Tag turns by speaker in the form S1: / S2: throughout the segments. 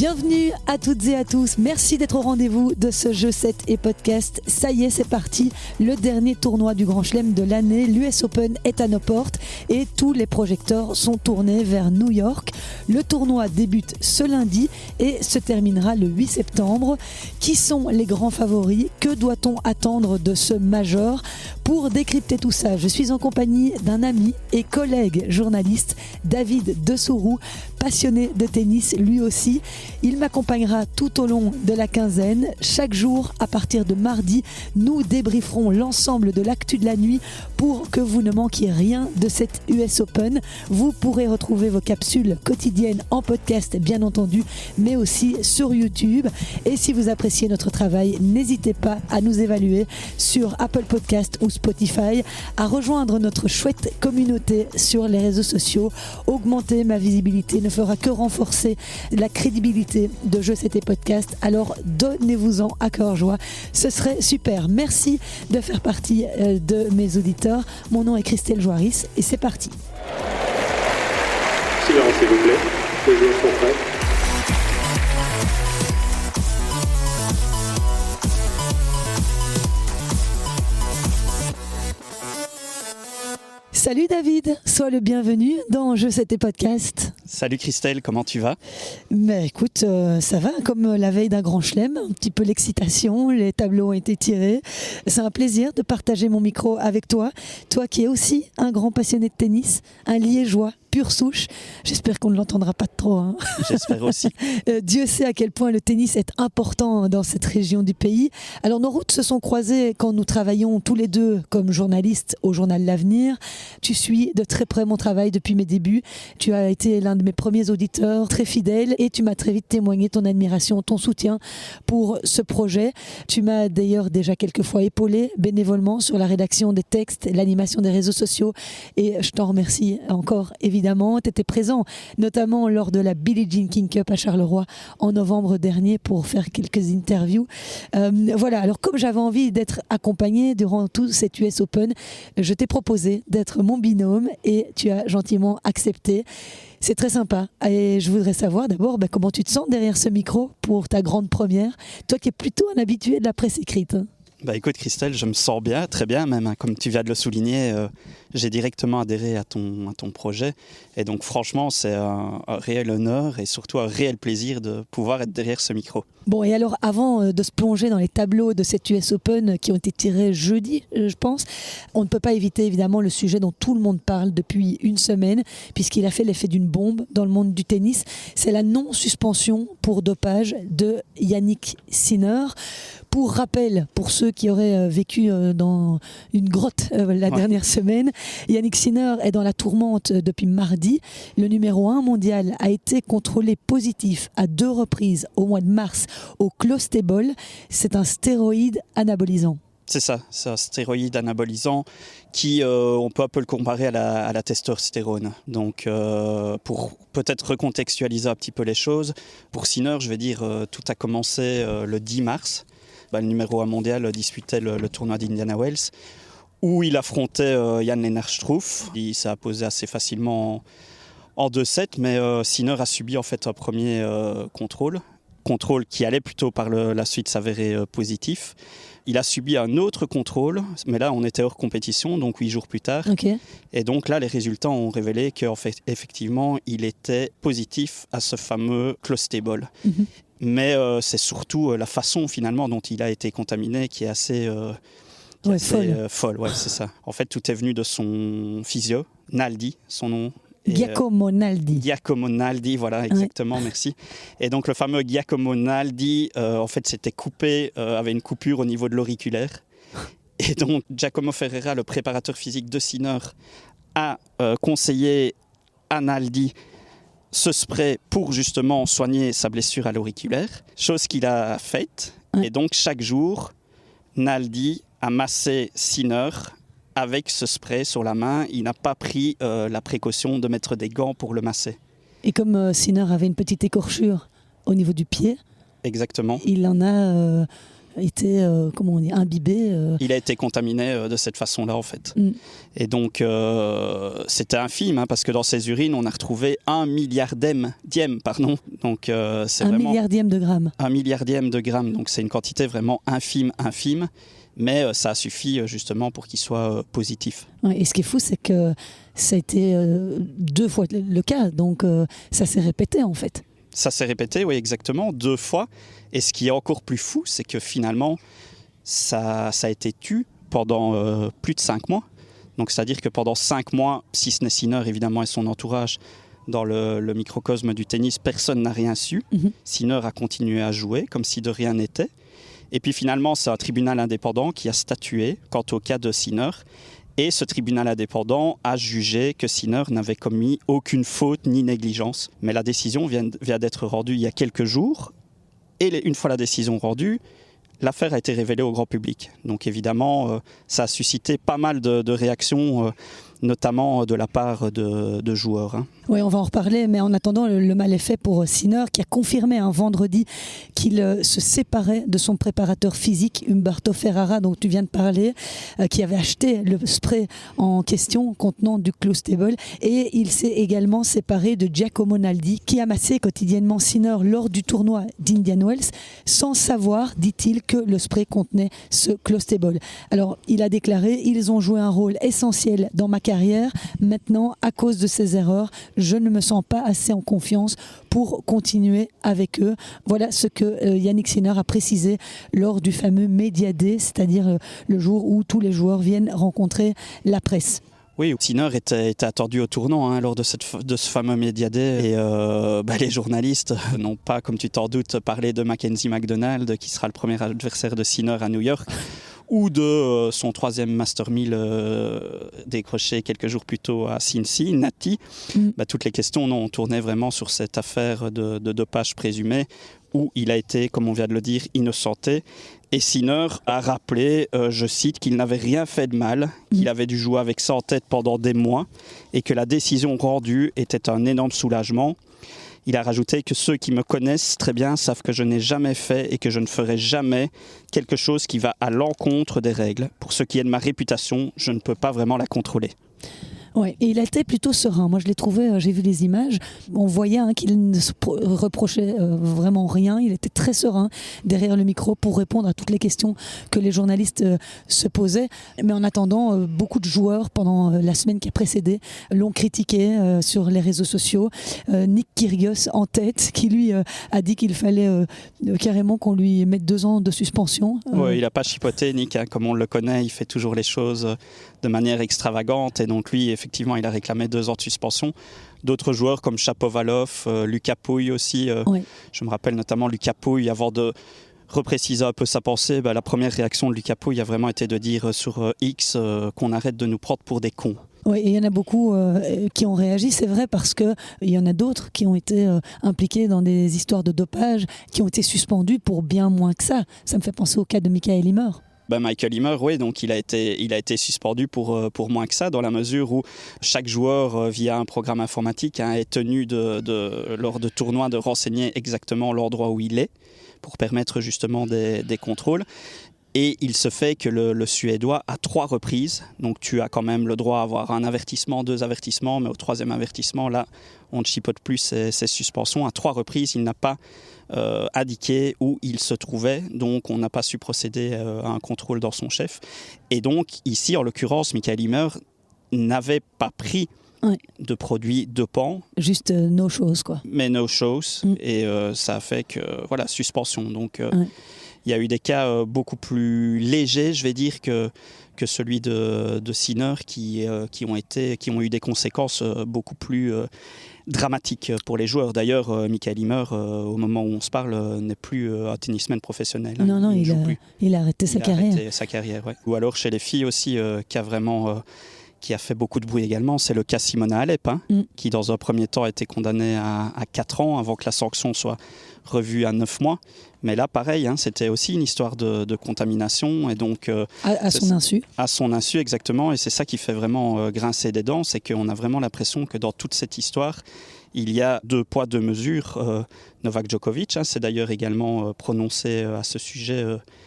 S1: Bienvenue à toutes et à tous, merci d'être au rendez-vous de ce Jeu 7 et podcast. Ça y est, c'est parti, le dernier tournoi du Grand Chelem de l'année, l'US Open est à nos portes et tous les projecteurs sont tournés vers New York. Le tournoi débute ce lundi et se terminera le 8 septembre. Qui sont les grands favoris? Que doit-on attendre de ce major? Pour décrypter tout ça, je suis en compagnie d'un ami et collègue journaliste, David Dessourou, passionné de tennis lui aussi. Il m'accompagnera tout au long de la quinzaine. Chaque jour, à partir de mardi, nous débrieferons l'ensemble de l'actu de la nuit pour que vous ne manquiez rien de cette US Open. Vous pourrez retrouver vos capsules quotidiennes en podcast, bien entendu, mais aussi sur YouTube. Et si vous appréciez notre travail, n'hésitez pas à nous évaluer sur Apple Podcast ou Spotify, à rejoindre notre chouette communauté sur les réseaux sociaux. Augmenter ma visibilité ne fera que renforcer la crédibilité de Jeux 7 et podcast, alors donnez-vous-en à cœur joie, ce serait super. Merci de faire partie de mes auditeurs. Mon nom est Christelle Joaris et c'est parti.
S2: Silence s'il vous plaît, les joueurs sont prêts.
S1: Salut David, sois le bienvenu dans Jeux 7 et podcast.
S3: Salut Christelle, comment tu vas?
S1: Mais écoute, ça va, comme la veille d'un grand chelem, un petit peu l'excitation, les tableaux ont été tirés. C'est un plaisir de partager mon micro avec toi, toi qui es aussi un grand passionné de tennis, un liégeois pure souche. J'espère qu'on ne l'entendra pas trop. Hein.
S3: J'espère aussi.
S1: Dieu sait à quel point le tennis est important dans cette région du pays. Alors nos routes se sont croisées quand nous travaillons tous les deux comme journalistes au journal L'Avenir. Tu suis de très près mon travail depuis mes débuts. Tu as été l'un de mes premiers auditeurs, très fidèle, et tu m'as très vite témoigné ton admiration, ton soutien pour ce projet. Tu m'as d'ailleurs déjà quelques fois épaulé bénévolement sur la rédaction des textes, l'animation des réseaux sociaux, et je t'en remercie encore évidemment. Tu étais présent, notamment lors de la Billie Jean King Cup à Charleroi en novembre dernier pour faire quelques interviews. Voilà, alors comme j'avais envie d'être accompagné durant tout cet US Open, je t'ai proposé d'être mon binôme et tu as gentiment accepté. C'est très sympa et je voudrais savoir d'abord comment tu te sens derrière ce micro pour ta grande première, toi qui es plutôt un habitué de la presse écrite.
S3: Écoute Christelle, je me sens bien, très bien même, hein, comme tu viens de le souligner, j'ai directement adhéré à ton projet et donc franchement c'est un réel honneur et surtout un réel plaisir de pouvoir être derrière ce micro.
S1: Bon, et alors avant de se plonger dans les tableaux de cette US Open qui ont été tirés jeudi, je pense, on ne peut pas éviter évidemment le sujet dont tout le monde parle depuis une semaine, puisqu'il a fait l'effet d'une bombe dans le monde du tennis. C'est la non-suspension pour dopage de Jannik Sinner. Pour rappel, pour ceux qui auraient vécu dans une grotte la dernière semaine, Jannik Sinner est dans la tourmente depuis mardi. Le numéro 1 mondial a été contrôlé positif à 2 reprises au mois de mars au clostébol. C'est un stéroïde anabolisant.
S3: C'est ça, c'est un stéroïde anabolisant qui, on peut un peu le comparer à la testostérone. Donc, pour peut-être recontextualiser un petit peu les choses, pour Sinner, je vais dire, tout a commencé le 10 mars. Le numéro 1 mondial disputait le tournoi d'Indiana Wells, où il affrontait Jan-Lennart Struff. Il s'est imposé assez facilement en 2-7, mais Sinner a subi en fait un premier contrôle qui allait plutôt par la suite s'avérer positif. Il a subi un autre contrôle, mais là on était hors compétition, donc 8 jours plus tard.
S1: Okay.
S3: Et donc là les résultats ont révélé qu'en fait, effectivement il était positif à ce fameux clostébol. Mm-hmm. Mais c'est surtout la façon finalement dont il a été contaminé qui est assez... folle, ouais, c'est ça. En fait, tout est venu de son physio, Naldi, son nom.
S1: Giacomo Naldi.
S3: Giacomo Naldi, voilà, exactement, merci. Et donc, le fameux Giacomo Naldi, en fait, s'était coupé, avait une coupure au niveau de l'auriculaire. Et donc, Giacomo Ferreira, le préparateur physique de Sinner, a conseillé à Naldi ce spray pour justement soigner sa blessure à l'auriculaire, chose qu'il a faite. Ouais. Et donc, chaque jour, Naldi a massé Sinner avec ce spray sur la main. Il n'a pas pris la précaution de mettre des gants pour le masser.
S1: Et comme Sinner avait une petite écorchure au niveau du pied,
S3: exactement,
S1: il en a été imbibé.
S3: Il a été contaminé de cette façon-là en fait. Et donc c'était infime parce que dans ses urines on a retrouvé 1 milliardième. Donc c'est vraiment
S1: 1 milliardième de gramme.
S3: 1 milliardième de grammes. Donc c'est une quantité vraiment infime. Mais ça a suffi justement pour qu'il soit positif.
S1: Ouais, et ce qui est fou, c'est que ça a été 2 fois le cas, donc ça s'est répété en fait.
S3: Ça s'est répété, oui, exactement, 2 fois. Et ce qui est encore plus fou, c'est que finalement, ça a été tué pendant plus de 5 mois. Donc c'est-à-dire que pendant 5 mois, si ce n'est Sinner évidemment et son entourage, dans le microcosme du tennis, personne n'a rien su. Sinner a continué à jouer comme si de rien n'était. Et puis finalement, c'est un tribunal indépendant qui a statué quant au cas de Sinner. Et ce tribunal indépendant a jugé que Sinner n'avait commis aucune faute ni négligence. Mais la décision vient d'être rendue il y a quelques jours. Et une fois la décision rendue, l'affaire a été révélée au grand public. Donc évidemment, ça a suscité pas mal de réactions, notamment de la part de joueurs.
S1: Oui, on va en reparler, mais en attendant, le mal est fait pour Sinner, qui a confirmé un vendredi qu'il se séparait de son préparateur physique, Umberto Ferrara, dont tu viens de parler, qui avait acheté le spray en question contenant du Clostebol, et il s'est également séparé de Giacomo Naldi, qui amassait quotidiennement Sinner lors du tournoi d'Indian Wells, sans savoir, dit-il, que le spray contenait ce Clostebol. Alors, il a déclaré « Ils ont joué un rôle essentiel dans ma carrière. Maintenant, à cause de ces erreurs, je ne me sens pas assez en confiance pour continuer avec eux ». Voilà ce que Jannik Sinner a précisé lors du fameux Media Day, c'est-à-dire le jour où tous les joueurs viennent rencontrer la presse.
S3: Oui, Sinner était attendu au tournant lors de ce fameux Media Day. Et les journalistes n'ont pas, comme tu t'en doutes, parlé de Mackenzie McDonald, qui sera le premier adversaire de Sinner à New York, ou de son 3e Master 1000 décroché quelques jours plus tôt à Cincy, Nati. Toutes les questions ont tourné vraiment sur cette affaire de dopage présumé, où il a été, comme on vient de le dire, innocenté. Et Sinner a rappelé, je cite, qu'il n'avait rien fait de mal, qu'il avait dû jouer avec ça en tête pendant des mois, et que la décision rendue était un énorme soulagement. Il a rajouté que ceux qui me connaissent très bien savent que je n'ai jamais fait et que je ne ferai jamais quelque chose qui va à l'encontre des règles. Pour ce qui est de ma réputation, je ne peux pas vraiment la contrôler.
S1: Ouais, et il était plutôt serein. Moi, je l'ai trouvé, j'ai vu les images, on voyait qu'il ne se reprochait vraiment rien. Il était très serein derrière le micro pour répondre à toutes les questions que les journalistes se posaient. Mais en attendant, beaucoup de joueurs, pendant la semaine qui a précédé, l'ont critiqué sur les réseaux sociaux. Nick Kyrgios en tête, qui lui a dit qu'il fallait carrément qu'on lui mette 2 ans de suspension.
S3: Oui, il n'a pas chipoté, Nick, comme on le connaît. Il fait toujours les choses de manière extravagante. Et donc lui, effectivement, il a réclamé 2 ans de suspension. D'autres joueurs comme Shapovalov, Lucas Pouille aussi. Je me rappelle notamment Lucas Pouille, avant de repréciser un peu sa pensée, la première réaction de Lucas Pouille a vraiment été de dire sur X qu'on arrête de nous prendre pour des cons.
S1: Oui, il y en a beaucoup qui ont réagi, c'est vrai, parce qu'il y en a d'autres qui ont été impliqués dans des histoires de dopage, qui ont été suspendus pour bien moins que ça. Ça me fait penser au cas de Michael Himmer.
S3: Michael Himmer, oui, donc il a été suspendu pour moins que ça, dans la mesure où chaque joueur, via un programme informatique, est tenu lors de tournois de renseigner exactement l'endroit où il est, pour permettre justement des contrôles. Et il se fait que le Suédois, à 3 reprises, donc tu as quand même le droit à avoir un avertissement, 2 avertissements, mais au 3e avertissement, là, on ne chipote plus ces suspensions. À 3 reprises, il n'a pas indiqué où il se trouvait, donc on n'a pas su procéder à un contrôle dans son chef. Et donc, ici, en l'occurrence, Michael Himmer n'avait pas pris de produits dopants.
S1: Juste no shows, quoi.
S3: Mais no shows, et ça a fait que, suspension. Donc, il y a eu des cas beaucoup plus légers, je vais dire, que celui de Sinner, qui ont eu des conséquences beaucoup plus dramatiques pour les joueurs. D'ailleurs, Michael Himmer, au moment où on se parle, n'est plus un tennisman professionnel.
S1: Non, il a arrêté sa carrière.
S3: Arrêté sa carrière, ouais. Ou alors chez les filles aussi, qui a fait beaucoup de bruit également, c'est le cas Simona Halep, qui dans un premier temps a été condamnée à 4 ans avant que la sanction soit revue à 9 mois. Mais là, pareil, c'était aussi une histoire de contamination. Et donc,
S1: à son insu.
S3: À son insu, exactement. Et c'est ça qui fait vraiment grincer des dents, c'est qu'on a vraiment l'impression que dans toute cette histoire, il y a 2 poids, 2 mesures. Novak Djokovic s'est d'ailleurs également prononcé à ce sujet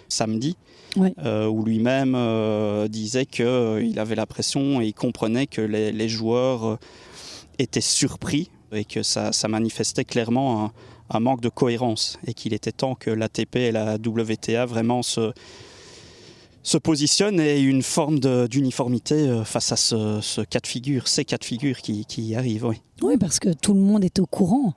S3: samedi,
S1: Ouais.
S3: où lui-même disait qu'il avait l'impression et il comprenait que les joueurs étaient surpris et que ça manifestait clairement un manque de cohérence et qu'il était temps que l'ATP et la WTA vraiment se positionnent et une forme d'uniformité face à ces cas de figure qui arrivent. Oui.
S1: Oui, parce que tout le monde est au courant.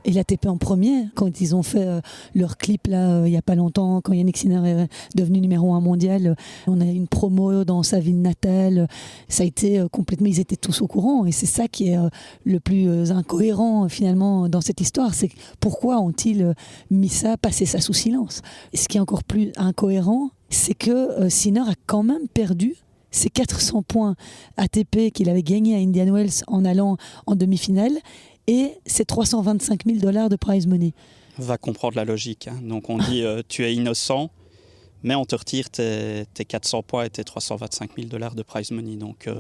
S1: Et l'ATP en premier, quand ils ont fait leur clip là, il n'y a pas longtemps, quand Yannick Sinner est devenu numéro 1 mondial, on a eu une promo dans sa ville natale, ça a été complètement, ils étaient tous au courant, et c'est ça qui est le plus incohérent finalement dans cette histoire, c'est pourquoi ont-ils passé ça sous silence. Et ce qui est encore plus incohérent, c'est que Sinner a quand même perdu ses 400 points ATP qu'il avait gagnés à Indian Wells en allant en demi-finale, et c'est $325 000 de prize money.
S3: Va comprendre la logique. Hein. Donc on dit tu es innocent, mais on te retire tes 400 points et tes $325 000 de prize money. Donc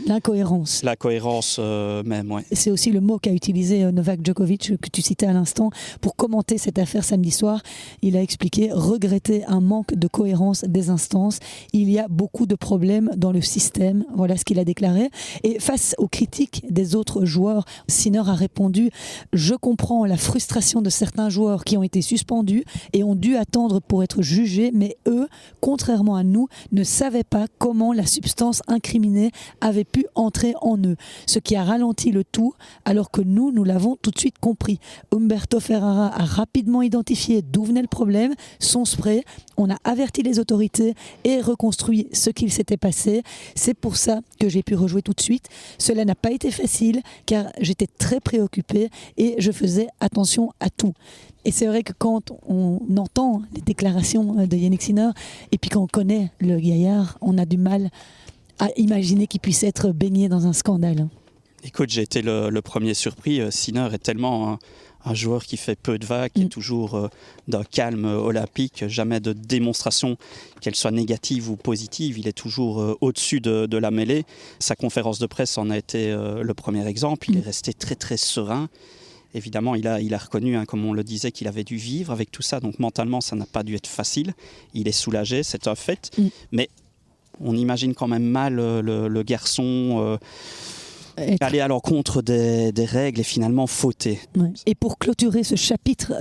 S1: l'incohérence.
S3: La cohérence même, ouais.
S1: C'est aussi le mot qu'a utilisé Novak Djokovic, que tu citais à l'instant, pour commenter cette affaire samedi soir. Il a expliqué regretter un manque de cohérence des instances. Il y a beaucoup de problèmes dans le système. Voilà ce qu'il a déclaré. Et face aux critiques des autres joueurs, Sinner a répondu « Je comprends la frustration de certains joueurs qui ont été suspendus et ont dû attendre pour être jugés, mais eux, contrairement à nous, ne savaient pas comment la substance incriminée avait pu entrer en eux, ce qui a ralenti le tout, alors que nous l'avons tout de suite compris. Humberto Ferrara a rapidement identifié d'où venait le problème, son spray, on a averti les autorités et reconstruit ce qu'il s'était passé. C'est pour ça que j'ai pu rejouer tout de suite. Cela n'a pas été facile, car j'étais très préoccupée et je faisais attention à tout. » Et c'est vrai que quand on entend les déclarations de Yannick Sinner, et puis quand on connaît le gaillard, on a du mal à imaginer qu'il puisse être baigné dans un scandale.
S3: Écoute, j'ai été le premier surpris. Sinner est tellement un joueur qui fait peu de vagues, qui est toujours d'un calme olympique, jamais de démonstration, qu'elle soit négative ou positive. Il est toujours au-dessus de la mêlée. Sa conférence de presse en a été le premier exemple. Il est resté très très serein. Évidemment, il a reconnu, comme on le disait, qu'il avait dû vivre avec tout ça. Donc mentalement, ça n'a pas dû être facile. Il est soulagé, c'est un fait. Mais on imagine quand même mal le garçon aller à l'encontre des règles et finalement fauter.
S1: Ouais. Et pour clôturer ce chapitre,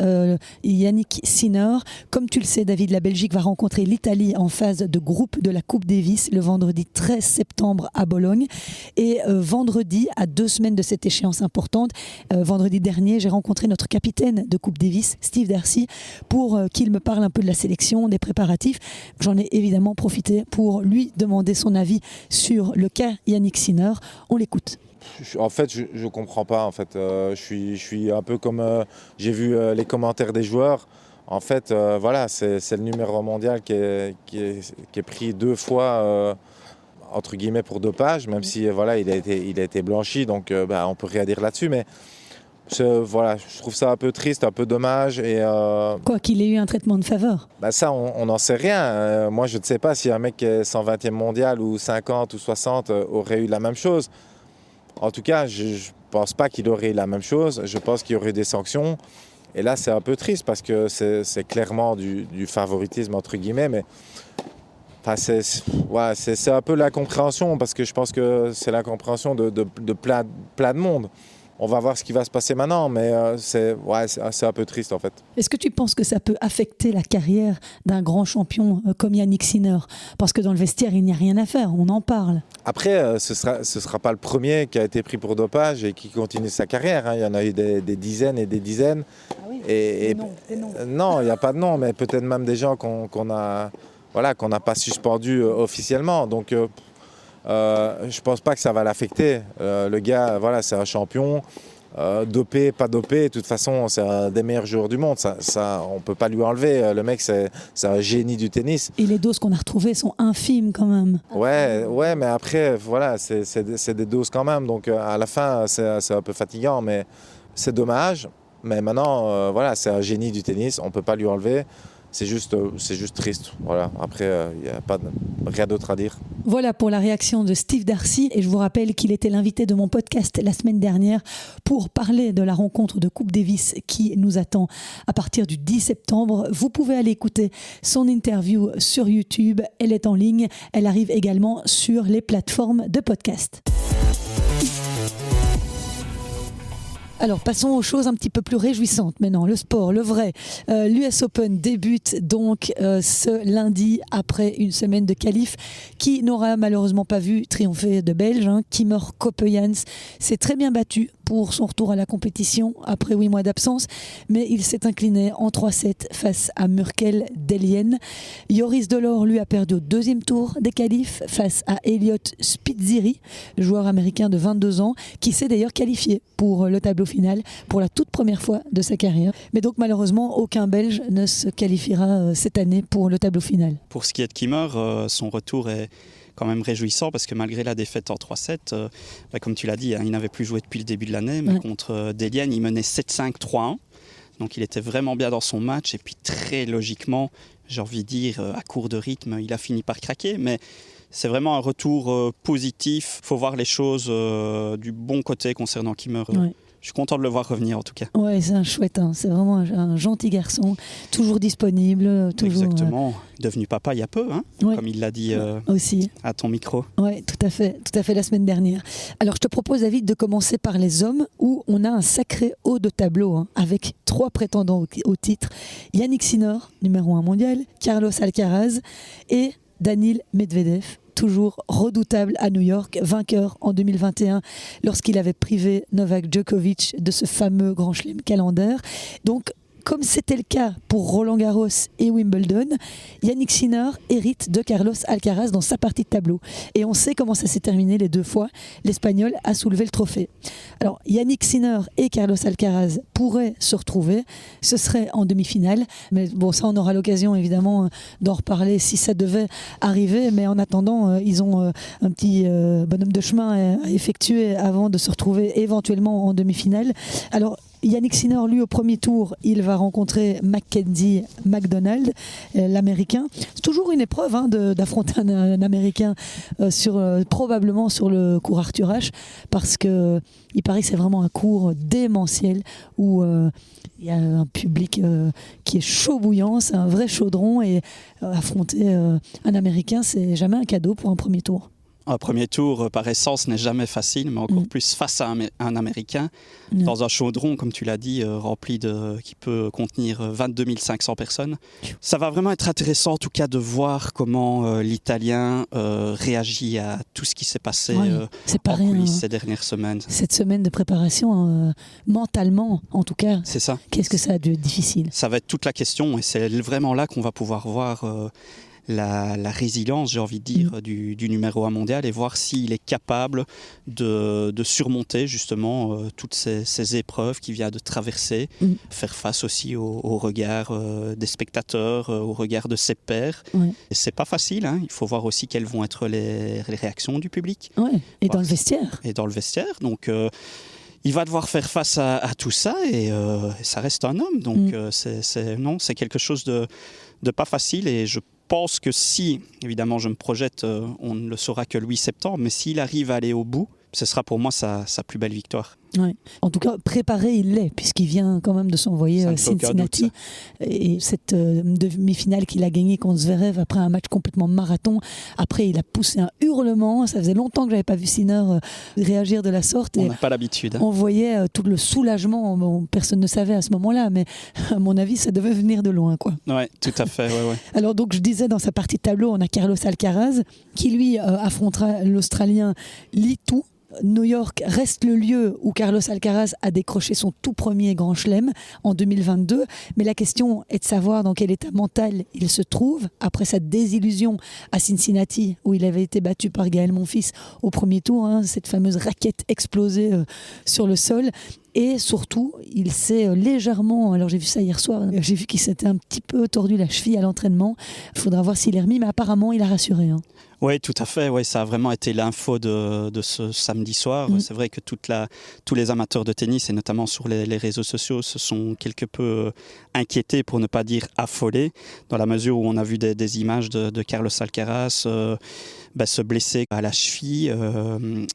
S1: Yannick Sinner, comme tu le sais, David, la Belgique va rencontrer l'Italie en phase de groupe de la Coupe Davis le vendredi 13 septembre à Bologne. Et vendredi, à 2 semaines de cette échéance importante, vendredi dernier, j'ai rencontré notre capitaine de Coupe Davis, Steve Darcy, pour qu'il me parle un peu de la sélection, des préparatifs. J'en ai évidemment profité pour lui demander son avis sur le cas Yannick Sinner. On l'écoute.
S4: En fait, je comprends pas. En fait, je suis un peu comme j'ai vu les commentaires des joueurs. En fait, voilà, c'est le numéro mondial qui est pris 2 fois entre guillemets pour dopage, même si voilà, il a été blanchi. Donc, on peut rien dire là-dessus, mais voilà, je trouve ça un peu triste, un peu dommage. Et
S1: quoi qu'il ait eu un traitement de faveur.
S4: Ça, on n'en sait rien. Moi, je ne sais pas si un mec qui est 120e mondial ou 50 ou 60 aurait eu la même chose. En tout cas, je ne pense pas qu'il aurait la même chose. Je pense qu'il y aurait des sanctions. Et là, c'est un peu triste parce que c'est clairement du favoritisme, entre guillemets. Mais c'est un peu l'incompréhension parce que je pense que c'est l'incompréhension de plein de monde. On va voir ce qui va se passer maintenant, mais c'est un peu triste en fait.
S1: Est-ce que tu penses que ça peut affecter la carrière d'un grand champion comme Yannick Sinner ? Parce que dans le vestiaire, il n'y a rien à faire, on en parle.
S4: Après, ce sera pas le premier qui a été pris pour dopage et qui continue sa carrière. Hein. Il y en a eu des dizaines et des dizaines.
S1: Ah oui,
S4: des noms. Non, il n'y a pas de nom, mais peut-être même des gens qu'on n'a pas suspendus officiellement. Donc, je pense pas que ça va l'affecter. Le gars, voilà, c'est un champion. Dopé, pas dopé, de toute façon, c'est un des meilleurs joueurs du monde. Ça, on peut pas lui enlever. Le mec, c'est un génie du tennis.
S1: Et les doses qu'on a retrouvées sont infimes quand même.
S4: Ouais, mais après, voilà, c'est des doses quand même. Donc à la fin, c'est un peu fatigant, mais c'est dommage. Mais maintenant, voilà, c'est un génie du tennis. On peut pas lui enlever. c'est juste triste. Voilà. Après, il n'y a rien d'autre à dire.
S1: Voilà pour la réaction de Steve Darcy, et je vous rappelle qu'il était l'invité de mon podcast la semaine dernière pour parler de la rencontre de Coupe Davis qui nous attend à partir du 10 septembre. Vous pouvez aller écouter son interview sur YouTube, elle est en ligne, elle arrive également sur les plateformes de podcast. Alors passons aux choses un petit peu plus réjouissantes maintenant, le sport, le vrai. L'US Open débute donc ce lundi après une semaine de qualif qui n'aura malheureusement pas vu triompher de Belges. Kimmer Coppejans s'est très bien battu pour son retour à la compétition après 8 mois d'absence, mais il s'est incliné en 3-7 face à Murkel Delien. Joris Delors lui a perdu au deuxième tour des qualifs face à Elliot Spitziri, joueur américain de 22 ans, qui s'est d'ailleurs qualifié pour le tableau final pour la toute première fois de sa carrière. Mais donc malheureusement, aucun Belge ne se qualifiera cette année pour le tableau final.
S3: Pour ce qui est de Kimmer, son retour est quand même réjouissant parce que malgré la défaite en 3-7, comme tu l'as dit, il n'avait plus joué depuis le début de l'année, mais contre Delien, il menait 7-5, 3-1. Donc il était vraiment bien dans son match et puis très logiquement, j'ai envie de dire, à court de rythme, il a fini par craquer. Mais c'est vraiment un retour positif. Il faut voir les choses du bon côté concernant Kimmer. Ouais. Je suis content de le voir revenir en tout cas.
S1: Ouais, c'est un chouette, c'est vraiment un gentil garçon, toujours disponible. Toujours,
S3: exactement, devenu papa il y a peu, comme il l'a dit
S1: aussi
S3: à ton micro.
S1: Oui, tout à fait la semaine dernière. Alors je te propose, David, de commencer par les hommes où on a un sacré haut de tableau avec 3 prétendants au titre. Yannick Sinner, numéro 1 mondial, Carlos Alcaraz et Daniil Medvedev, toujours redoutable à New York, vainqueur en 2021 lorsqu'il avait privé Novak Djokovic de ce fameux Grand Chelem calendaire. Donc, comme c'était le cas pour Roland Garros et Wimbledon, Yannick Sinner hérite de Carlos Alcaraz dans sa partie de tableau. Et on sait comment ça s'est terminé les 2 fois. L'Espagnol a soulevé le trophée. Alors, Yannick Sinner et Carlos Alcaraz pourraient se retrouver. Ce serait en demi-finale. Mais bon, ça, on aura l'occasion, évidemment, d'en reparler si ça devait arriver. Mais en attendant, ils ont un petit bonhomme de chemin à effectuer avant de se retrouver éventuellement en demi-finale. Alors, Yannick Sinner, lui, au premier tour, il va rencontrer Mackenzie McDonald, l'Américain. C'est toujours une épreuve d'affronter un Américain probablement sur le cours Arthur Ashe, parce qu'il paraît que c'est vraiment un cours démentiel où il y a un public qui est chaud bouillant, c'est un vrai chaudron, et affronter un Américain, c'est jamais un cadeau pour un premier tour.
S3: Un premier tour, par essence, n'est jamais facile, mais encore plus face à un Américain, dans un chaudron, comme tu l'as dit, rempli qui peut contenir 22 500 personnes. Ça va vraiment être intéressant, en tout cas, de voir comment l'Italien réagit à tout ce qui s'est passé en coulisses ces dernières semaines.
S1: Cette semaine de préparation, mentalement, en tout cas,
S3: c'est ça.
S1: Qu'est-ce que ça a dû être difficile ?
S3: Ça va être toute la question, et c'est vraiment là qu'on va pouvoir voir la résilience, j'ai envie de dire, du numéro 1 mondial, et voir s'il est capable de surmonter justement toutes ces épreuves qu'il vient de traverser, faire face aussi au regard des spectateurs, au regard de ses pairs. Et c'est pas facile, il faut voir aussi quelles vont être les réactions du public.
S1: Et dans le vestiaire.
S3: Et dans le vestiaire, donc il va devoir faire face à tout ça, et ça reste un homme, donc c'est quelque chose de pas facile, et je pense que si, évidemment je me projette, on ne le saura que le 8 septembre, mais s'il arrive à aller au bout, ce sera pour moi sa plus belle victoire.
S1: En tout cas, préparé, il l'est, puisqu'il vient quand même de s'envoyer Cincinnati. Et cette demi-finale qu'il a gagnée contre Zverev après un match complètement marathon. Après, il a poussé un hurlement. Ça faisait longtemps que je n'avais pas vu Sinner réagir de la sorte.
S3: On n'a pas l'habitude.
S1: On voyait tout le soulagement. Bon, personne ne savait à ce moment-là, mais à mon avis, ça devait venir de loin, quoi.
S3: Oui, tout à fait. Ouais.
S1: Alors, donc, je disais, dans sa partie de tableau, on a Carlos Alcaraz, qui lui affrontera l'Australien Li Tu. New York reste le lieu où Carlos Alcaraz a décroché son tout premier Grand Chelem en 2022. Mais la question est de savoir dans quel état mental il se trouve après sa désillusion à Cincinnati, où il avait été battu par Gaël Monfils au premier tour, cette fameuse raquette explosée sur le sol. Et surtout, il s'est légèrement, alors j'ai vu ça hier soir, j'ai vu qu'il s'était un petit peu tordu la cheville à l'entraînement. Il faudra voir s'il est remis, mais apparemment il a rassuré.
S3: Oui, tout à fait. Ouais, ça a vraiment été l'info de ce samedi soir. C'est vrai que tous les amateurs de tennis, et notamment sur les réseaux sociaux, se sont quelque peu inquiétés, pour ne pas dire affolés, dans la mesure où on a vu des images de Carlos Alcaraz se blesser à la cheville.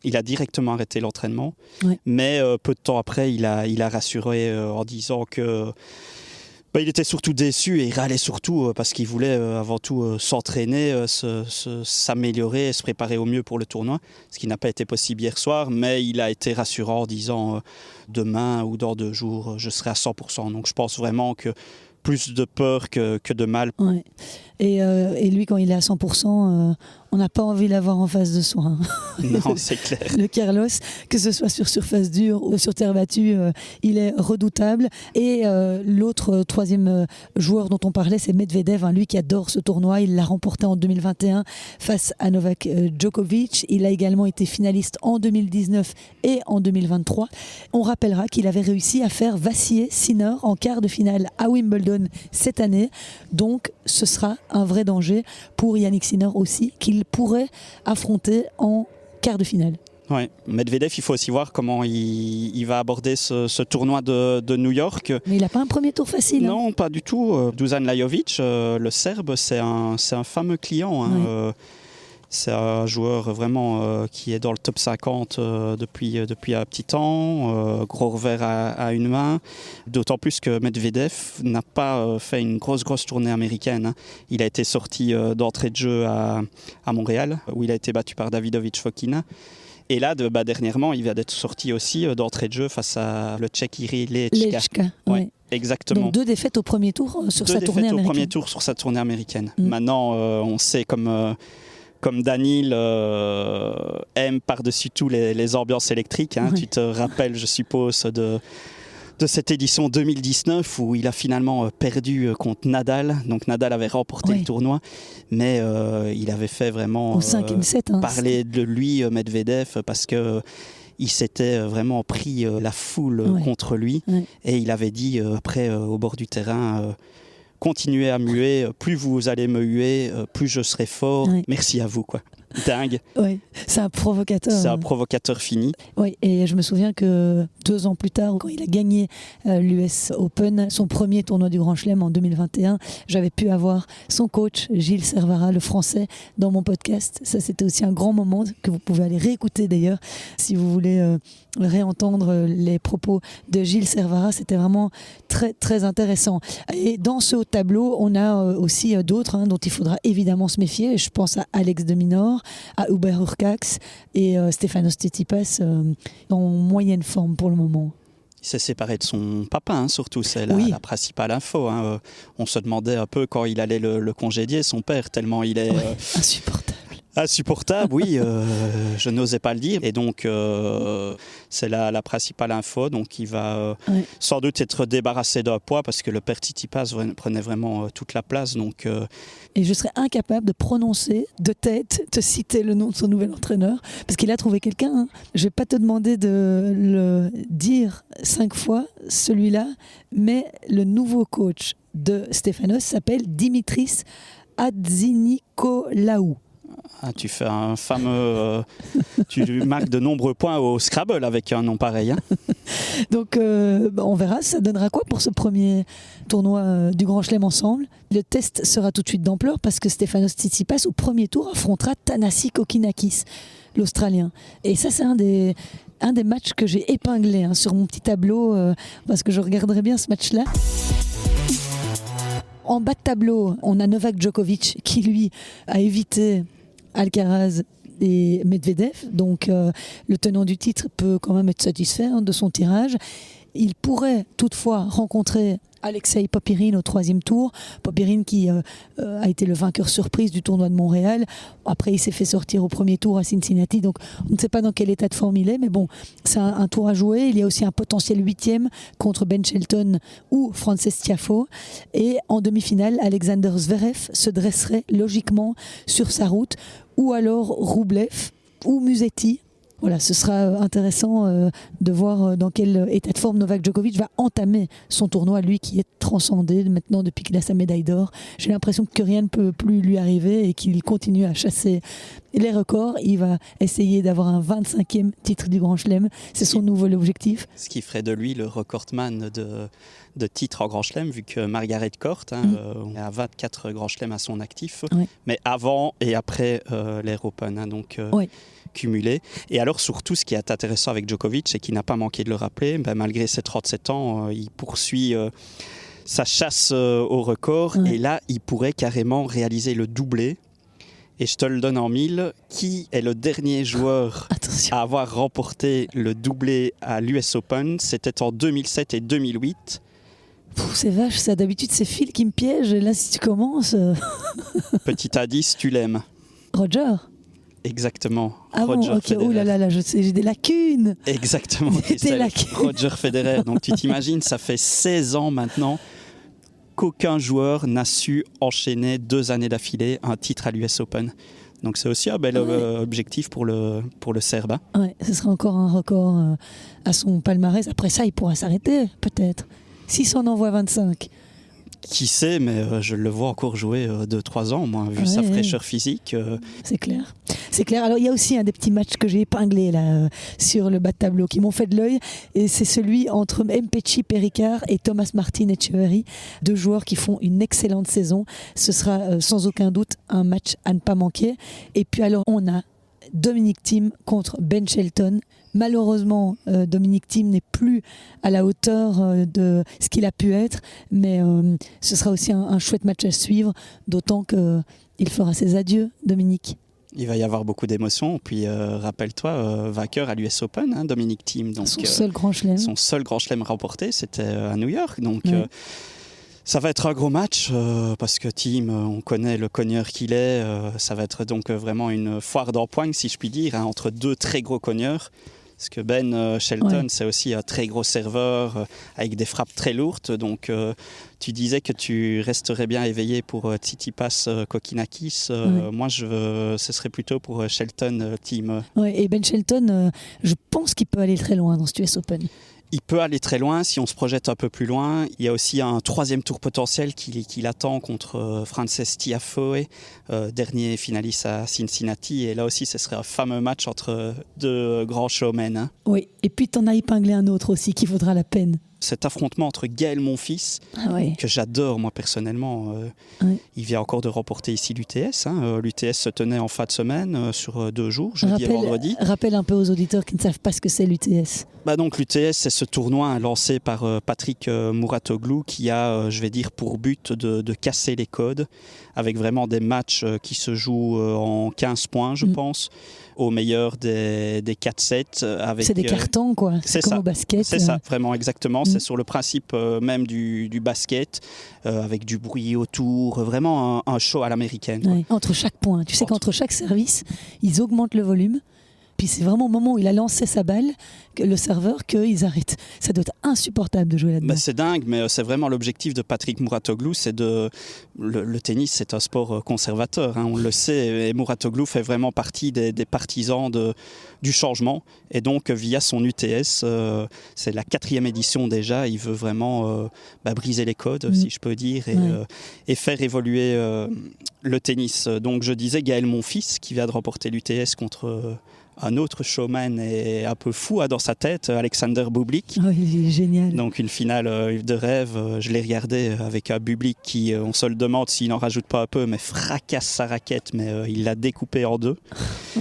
S3: Il a directement arrêté l'entraînement. Ouais. Mais peu de temps après, il a rassuré en disant que il était surtout déçu et il râlait surtout parce qu'il voulait avant tout s'entraîner, s'améliorer et se préparer au mieux pour le tournoi, ce qui n'a pas été possible hier soir, mais il a été rassurant en disant demain ou dans 2 jours, je serai à 100%. Donc je pense vraiment que plus de peur que de mal.
S1: Ouais. Et lui, quand il est à 100%, on n'a pas envie de l'avoir en face de soi.
S3: Non, c'est clair.
S1: Le Carlos, que ce soit sur surface dure ou sur terre battue, il est redoutable. Et l'autre, troisième joueur dont on parlait, c'est Medvedev, lui qui adore ce tournoi. Il l'a remporté en 2021 face à Novak Djokovic. Il a également été finaliste en 2019 et en 2023. On rappellera qu'il avait réussi à faire vaciller Sinner en quart de finale à Wimbledon cette année. Donc ce sera un vrai danger pour Yannick Sinner aussi, qu'il pourrait affronter en quart de finale.
S3: Ouais. Medvedev, il faut aussi voir comment il va aborder ce tournoi de New York.
S1: Mais il n'a pas un premier tour facile.
S3: Non, pas du tout. Dusan Lajovic, le Serbe, c'est un fameux client. Ouais. C'est un joueur vraiment qui est dans le top 50 depuis un petit temps, gros revers à une main. D'autant plus que Medvedev n'a pas fait une grosse tournée américaine. Il a été sorti d'entrée de jeu à Montréal, où il a été battu par Davidovich Fokina. Et là, dernièrement, il vient d'être sorti aussi d'entrée de jeu face à le Tchèque Jiří Lehečka.
S1: Ouais.
S3: Exactement.
S1: Donc 2 défaites au premier tour sur sa tournée américaine. 2 défaites au premier tour
S3: sur sa tournée américaine. Maintenant, on sait comme Daniil aime par-dessus tout les ambiances électriques. Ouais. Tu te rappelles, je suppose, de cette édition 2019 où il a finalement perdu contre Nadal. Donc Nadal avait remporté le tournoi, mais il avait fait vraiment
S1: au 5e set,
S3: parler de lui, Medvedev, parce que il s'était vraiment pris la foule contre lui. Ouais. Et il avait dit après au bord du terrain... continuez à muer, plus vous allez me huer, plus je serai fort. Oui. Merci à vous, quoi. Dingue.
S1: Oui, c'est un provocateur.
S3: C'est un provocateur fini.
S1: Oui, et je me souviens que 2 ans plus tard, quand il a gagné l'US Open, son premier tournoi du Grand Chelem en 2021, j'avais pu avoir son coach, Gilles Servara, le français, dans mon podcast. Ça, c'était aussi un grand moment que vous pouvez aller réécouter d'ailleurs, si vous voulez réentendre les propos de Gilles Servara. C'était vraiment très, très intéressant. Et dans ce haut tableau, on a aussi d'autres dont il faudra évidemment se méfier. Je pense à Alex de Minaur, à Hubert Hurkacz et Stefanos Tsitsipas en moyenne forme pour le moment.
S3: Il s'est séparé de son papa, surtout, c'est la principale info. On se demandait un peu quand il allait le congédier, son père, tellement il est... Insupportable, oui, je n'osais pas le dire. Et donc, c'est la principale info. Donc, il va sans doute être débarrassé d'un poids parce que le père Tsitsipas prenait vraiment toute la place. Donc,
S1: Et je serais incapable de prononcer de tête, de citer le nom de son nouvel entraîneur, parce qu'il a trouvé quelqu'un. Je ne vais pas te demander de le dire 5 fois, celui-là, mais le nouveau coach de Stefanos s'appelle Dimitris Hatzinikolaou.
S3: Ah, tu fais un fameux... tu marques de nombreux points au Scrabble avec un nom pareil.
S1: Donc on verra, ça donnera quoi pour ce premier tournoi du Grand Chelem ensemble. Le test sera tout de suite d'ampleur parce que Stefanos Tsitsipas au premier tour affrontera Thanasi Kokinakis, l'Australien. Et ça, c'est un des matchs que j'ai épinglé sur mon petit tableau parce que je regarderai bien ce match-là. En bas de tableau, on a Novak Djokovic qui, lui, a évité Alcaraz et Medvedev. Donc, le tenant du titre peut quand même être satisfait de son tirage. Il pourrait toutefois rencontrer Alexei Popyrin au 3e tour. Popyrin qui a été le vainqueur surprise du tournoi de Montréal. Après, il s'est fait sortir au premier tour à Cincinnati. Donc, on ne sait pas dans quel état de forme il est. Mais bon, c'est un tour à jouer. Il y a aussi un potentiel 8e contre Ben Shelton ou Frances Tiafoe. Et en demi-finale, Alexander Zverev se dresserait logiquement sur sa route. Ou alors Rublev ou Musetti. Voilà, ce sera intéressant de voir dans quel état de forme Novak Djokovic va entamer son tournoi, lui qui est transcendé maintenant depuis qu'il a sa médaille d'or. J'ai l'impression que rien ne peut plus lui arriver et qu'il continue à chasser les records. Il va essayer d'avoir un 25e titre du Grand Chelem. C'est son nouvel objectif.
S3: Ce qui ferait de lui le recordman de titres en Grand Chelem, vu que Margaret Court a 24 Grand Chelem à son actif, mais avant et après l'Air Open, donc cumulé. Et alors surtout, ce qui est intéressant avec Djokovic, et qui n'a pas manqué de le rappeler, malgré ses 37 ans, il poursuit sa chasse au record, et là, il pourrait carrément réaliser le doublé. Et je te le donne en 1000. Qui est le dernier joueur à avoir remporté le doublé à l'US Open? C'était en 2007 et 2008.
S1: C'est vache, ça. D'habitude, c'est Phil qui me piège. Et là, si tu commences...
S3: Petit indice, tu l'aimes.
S1: Roger.
S3: Exactement.
S1: Ah
S3: Roger
S1: bon, ok.
S3: Federer.
S1: Oh là là, je sais, j'ai des lacunes.
S3: Exactement.
S1: Des lacunes.
S3: Roger Federer. Donc tu t'imagines, ça fait 16 ans maintenant qu'aucun joueur n'a su enchaîner 2 années d'affilée un titre à l'US Open. Donc c'est aussi un bel objectif pour le Serbe.
S1: Ouais, ce sera encore un record à son palmarès. Après ça, il pourra s'arrêter, peut-être. Si s'en envoie 25.
S3: Qui sait, mais je le vois encore jouer 2-3 ans, moi, vu sa fraîcheur physique.
S1: C'est clair. C'est clair. Alors, il y a aussi un des petits matchs que j'ai épinglés là, sur le bas de tableau qui m'ont fait de l'œil. Et c'est celui entre Mpetshi Perricard et Thomas Martin Etcheverry, 2 joueurs qui font une excellente saison. Ce sera sans aucun doute un match à ne pas manquer. Et puis alors, on a Dominic Thiem contre Ben Shelton. Malheureusement, Dominic Thiem n'est plus à la hauteur de ce qu'il a pu être, mais ce sera aussi un chouette match à suivre, d'autant qu'il fera ses adieux, Dominic.
S3: Il va y avoir beaucoup d'émotions. Puis rappelle-toi, vainqueur à l'US Open, Dominic Thiem. Donc,
S1: son seul Grand Chelem.
S3: Son seul Grand Chelem remporté, c'était à New York. Donc ça va être un gros match parce que Thiem, on connaît le cogneur qu'il est. Ça va être donc vraiment une foire d'empoigne, si je puis dire, entre 2 très gros cogneurs. Parce que Ben Shelton, c'est aussi un très gros serveur avec des frappes très lourdes. Donc, tu disais que tu resterais bien éveillé pour Tsitsipas Kokkinakis. Moi, ce serait plutôt pour Shelton Thiem.
S1: Et Ben Shelton, je pense qu'il peut aller très loin dans ce US Open.
S3: Il peut aller très loin si on se projette un peu plus loin. Il y a aussi un 3e tour potentiel qui l'attend contre Frances Tiafoe, dernier finaliste à Cincinnati. Et là aussi, ce serait un fameux match entre 2 grands showmen.
S1: Oui, et puis tu en as épinglé un autre aussi qui vaudra la peine.
S3: Cet affrontement entre Gaël Monfils, que j'adore moi personnellement, il vient encore de remporter ici l'UTS. L'UTS se tenait en fin de semaine sur 2 jours, jeudi et vendredi.
S1: Rappelle un peu aux auditeurs qui ne savent pas ce que c'est l'UTS.
S3: Donc l'UTS, c'est ce tournoi lancé par Patrick Mouratoglou qui a, je vais dire, pour but de casser les codes, avec vraiment des matchs qui se jouent en 15 points, je pense, au meilleur des 4 sets.
S1: C'est des cartons, quoi. C'est comme au basket.
S3: C'est ça, vraiment, exactement. C'est sur le principe même du basket, avec du bruit autour, vraiment un show à l'américaine.
S1: Entre chaque point. Tu sais qu'entre chaque service, ils augmentent le volume. Puis c'est vraiment au moment où il a lancé sa balle, le serveur, qu'ils arrêtent. Ça doit être insupportable de jouer là-dedans.
S3: C'est dingue, mais c'est vraiment l'objectif de Patrick Mouratoglou. Le tennis, c'est un sport conservateur, on le sait. Et Mouratoglou fait vraiment partie des partisans du changement. Et donc, via son UTS, c'est la 4e édition déjà. Il veut vraiment briser les codes, si je peux dire, et faire évoluer le tennis. Donc, je disais Gaël Monfils, qui vient de remporter l'UTS contre... un autre showman est un peu fou dans sa tête, Alexander Bublik.
S1: Il est génial.
S3: Donc une finale de rêve, je l'ai regardé avec un Bublik qui, on se le demande s'il n'en rajoute pas un peu, mais fracasse sa raquette, mais il l'a découpée en 2.